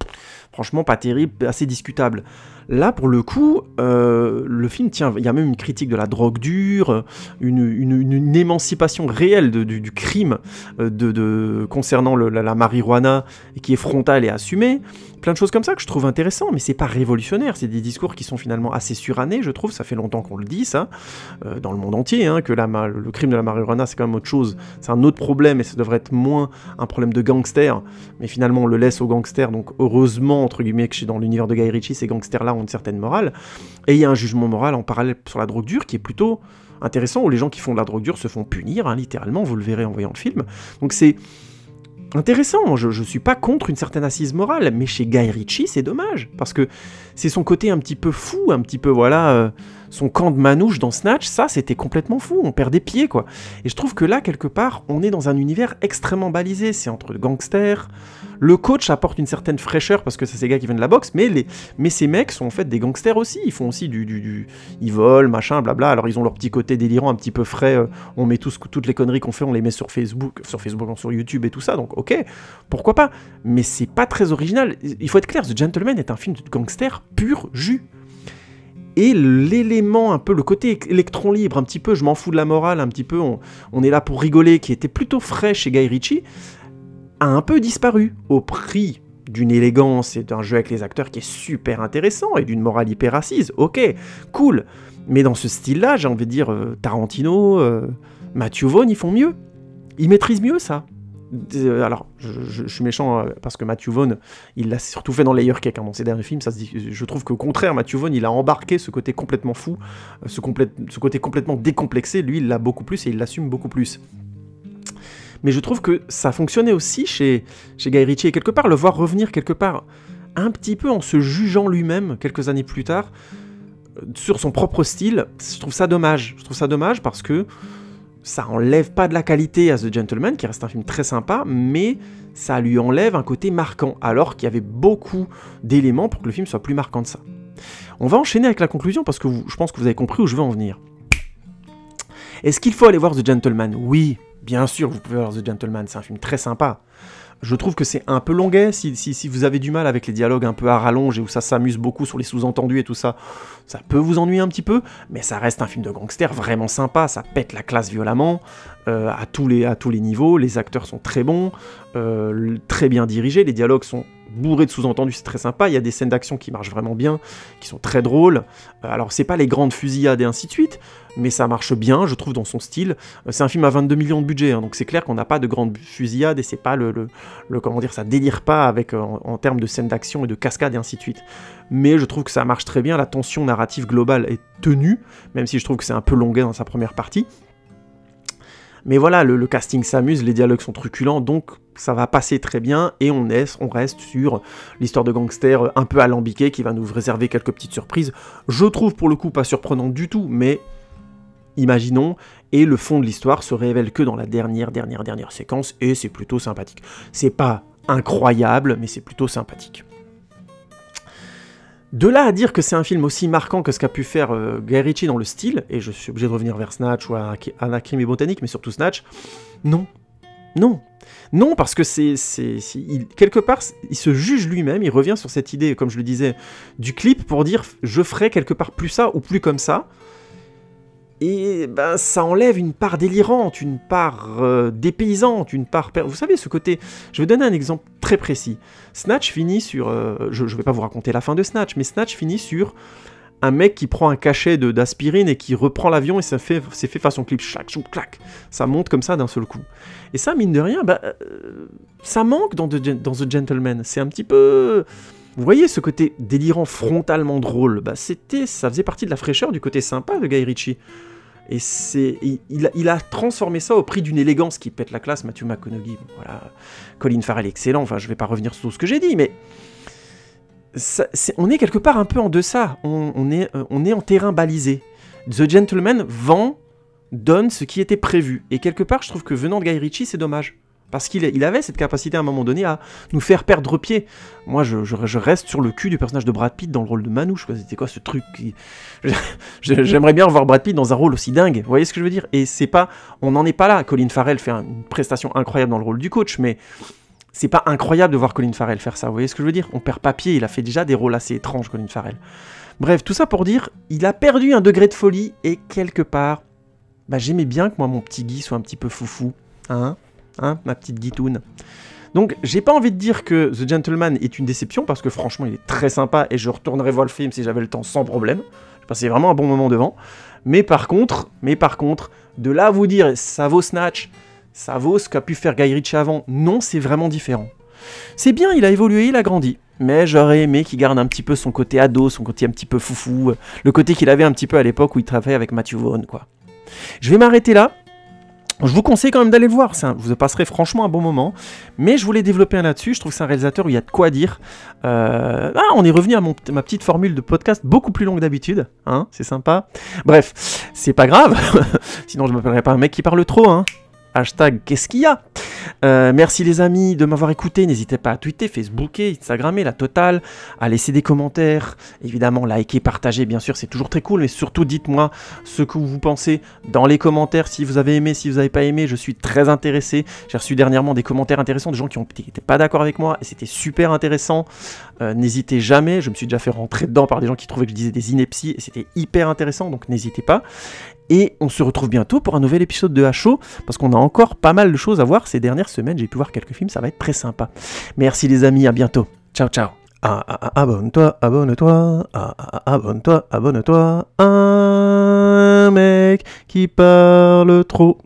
franchement pas terrible, assez discutable. Là, pour le coup, le film tient... Il y a même une critique de la drogue dure, une émancipation réelle du crime concernant la marijuana, et qui est frontale et assumée. Plein de choses comme ça que je trouve intéressant, mais c'est pas révolutionnaire, c'est des discours qui sont finalement assez surannés, je trouve, ça fait longtemps qu'on le dit, ça, dans le monde entier, hein, que le crime de la marijuana, c'est quand même autre chose, c'est un autre problème, et ça devrait être moins un problème de gangster, mais finalement on le laisse aux gangsters, donc heureusement, entre guillemets, que dans l'univers de Guy Ritchie, ces gangsters-là ont une certaine morale, et il y a un jugement moral en parallèle sur la drogue dure qui est plutôt intéressant, où les gens qui font de la drogue dure se font punir, hein, littéralement, vous le verrez en voyant le film, donc c'est intéressant, je suis pas contre une certaine assise morale, mais chez Guy Ritchie, c'est dommage, parce que c'est son côté un petit peu fou, un petit peu, voilà, son camp de manouche dans Snatch, ça, c'était complètement fou, on perd des pieds, quoi. Et je trouve que là, quelque part, on est dans un univers extrêmement balisé, c'est entre gangsters, le coach apporte une certaine fraîcheur, parce que c'est ces gars qui viennent de la boxe, mais ces mecs sont en fait des gangsters aussi, ils font aussi ils volent, machin, blabla, alors ils ont leur petit côté délirant, un petit peu frais, on met toutes les conneries qu'on fait, on les met sur Facebook, sur YouTube et tout ça, donc ok, pourquoi pas, mais c'est pas très original, il faut être clair, The Gentleman est un film de gangster pur jus. Et l'élément, un peu, le côté électron libre, un petit peu, je m'en fous de la morale, un petit peu, on est là pour rigoler, qui était plutôt frais chez Guy Ritchie, a un peu disparu, au prix d'une élégance et d'un jeu avec les acteurs qui est super intéressant, et d'une morale hyper assise, ok, cool, mais dans ce style-là, j'ai envie de dire, Tarantino, Matthew Vaughn, ils font mieux, ils maîtrisent mieux ça. Alors, je suis méchant parce que Matthew Vaughn, il l'a surtout fait dans Layer Cake, hein, dans ses derniers films, ça se dit, je trouve qu'au contraire, Matthew Vaughn, il a embarqué ce côté complètement fou, ce côté complètement décomplexé, lui, il l'a beaucoup plus et il l'assume beaucoup plus. Mais je trouve que ça fonctionnait aussi chez Guy Ritchie, et quelque part, le voir revenir quelque part un petit peu en se jugeant lui-même, quelques années plus tard, sur son propre style, je trouve ça dommage. Je trouve ça dommage parce que ça enlève pas de la qualité à The Gentleman, qui reste un film très sympa, mais ça lui enlève un côté marquant, alors qu'il y avait beaucoup d'éléments pour que le film soit plus marquant que ça. On va enchaîner avec la conclusion, parce que je pense que vous avez compris où je veux en venir. Est-ce qu'il faut aller voir The Gentleman? Oui, bien sûr, vous pouvez voir The Gentleman, c'est un film très sympa. Je trouve que c'est un peu longuet, si vous avez du mal avec les dialogues un peu à rallonge et où ça s'amuse beaucoup sur les sous-entendus et tout ça, ça peut vous ennuyer un petit peu, mais ça reste un film de gangster vraiment sympa, ça pète la classe violemment, à tous les niveaux, les acteurs sont très bons, très bien dirigés, les dialogues sont bourrés de sous-entendus, c'est très sympa, il y a des scènes d'action qui marchent vraiment bien, qui sont très drôles, alors c'est pas les grandes fusillades et ainsi de suite, mais ça marche bien, je trouve, dans son style. C'est un film à 22 millions de budget, hein, donc c'est clair qu'on n'a pas de grandes fusillades, et c'est pas comment dire, ça délire pas avec, en termes de scènes d'action et de cascades et ainsi de suite. Mais je trouve que ça marche très bien, la tension narrative globale est tenue, même si je trouve que c'est un peu longuet dans sa première partie. Mais voilà, le casting s'amuse, les dialogues sont truculents, donc ça va passer très bien, et on reste sur l'histoire de gangster un peu alambiquée, qui va nous réserver quelques petites surprises. Je trouve pour le coup pas surprenante du tout, mais imaginons, et le fond de l'histoire se révèle que dans la dernière séquence, et c'est plutôt sympathique. C'est pas incroyable, mais c'est plutôt sympathique. De là à dire que c'est un film aussi marquant que ce qu'a pu faire Guy Ritchie dans le style, et je suis obligé de revenir vers Snatch ou Anna Crime et Botanique, mais surtout Snatch, non. Non. Non, parce que quelque part, il se juge lui-même, il revient sur cette idée, comme je le disais, du clip pour dire « je ferai quelque part plus ça ou plus comme ça ». Et ben, ça enlève une part délirante, une part dépaysante, une part... Vous savez, ce côté... Je vais donner un exemple très précis. Snatch finit sur... je vais pas vous raconter la fin de Snatch, mais Snatch finit sur un mec qui prend un cachet d'aspirine et qui reprend l'avion et c'est fait façon clip. Clac, clac. Ça monte comme ça d'un seul coup. Et ça, mine de rien, ça manque dans The Gentleman. C'est un petit peu... Vous voyez ce côté délirant frontalement drôle, ça faisait partie de la fraîcheur, du côté sympa de Guy Ritchie. Et il a transformé ça au prix d'une élégance qui pète la classe. Matthew McConaughey, voilà, Colin Farrell excellent, enfin je vais pas revenir sur tout ce que j'ai dit, mais on est quelque part un peu en deçà, on est en terrain balisé. The Gentleman donne ce qui était prévu, et quelque part je trouve que venant de Guy Ritchie c'est dommage. Parce qu'il avait cette capacité à un moment donné à nous faire perdre pied. Moi, je reste sur le cul du personnage de Brad Pitt dans le rôle de Manouche. C'était quoi ce truc J'aimerais bien revoir Brad Pitt dans un rôle aussi dingue. Vous voyez ce que je veux dire? Et c'est pas, on n'en est pas là. Colin Farrell fait une prestation incroyable dans le rôle du coach, mais c'est pas incroyable de voir Colin Farrell faire ça. Vous voyez ce que je veux dire? On perd pas pied. Il a fait déjà des rôles assez étranges, Colin Farrell. Bref, tout ça pour dire, il a perdu un degré de folie et quelque part, j'aimais bien que moi mon petit Guy soit un petit peu foufou, hein, ma petite guitoune. Donc, j'ai pas envie de dire que The Gentleman est une déception, parce que franchement, il est très sympa, et je retournerai voir le film si j'avais le temps sans problème. J'ai passé vraiment un bon moment devant. Mais par contre, de là à vous dire, ça vaut Snatch, ça vaut ce qu'a pu faire Guy Ritchie avant, non, c'est vraiment différent. C'est bien, il a évolué, il a grandi, mais j'aurais aimé qu'il garde un petit peu son côté ado, son côté un petit peu foufou, le côté qu'il avait un petit peu à l'époque où il travaillait avec Matthew Vaughn, quoi. Je vais m'arrêter là. Je vous conseille quand même d'aller le voir, vous passerez franchement un bon moment, mais je voulais développer un là-dessus, je trouve que c'est un réalisateur où il y a de quoi dire. On est revenu à ma petite formule de podcast, beaucoup plus longue d'habitude, hein, c'est sympa. Bref, c'est pas grave, sinon je m'appellerais pas un mec qui parle trop, hein. Hashtag qu'est-ce qu'il y a. Merci les amis de m'avoir écouté, n'hésitez pas à tweeter, Facebooker, Instagrammer, la totale, à laisser des commentaires, évidemment liker, partager, bien sûr c'est toujours très cool, mais surtout dites-moi ce que vous pensez dans les commentaires, si vous avez aimé, si vous n'avez pas aimé, je suis très intéressé. J'ai reçu dernièrement des commentaires intéressants de gens qui n'étaient pas d'accord avec moi et c'était super intéressant. N'hésitez jamais, je me suis déjà fait rentrer dedans par des gens qui trouvaient que je disais des inepties et c'était hyper intéressant, donc n'hésitez pas. Et on se retrouve bientôt pour un nouvel épisode de HO, parce qu'on a encore pas mal de choses à voir ces dernières semaines. J'ai pu voir quelques films, ça va être très sympa. Merci les amis, à bientôt. Ciao, ciao. Abonne-toi, abonne-toi, abonne-toi, abonne-toi. Un mec qui parle trop.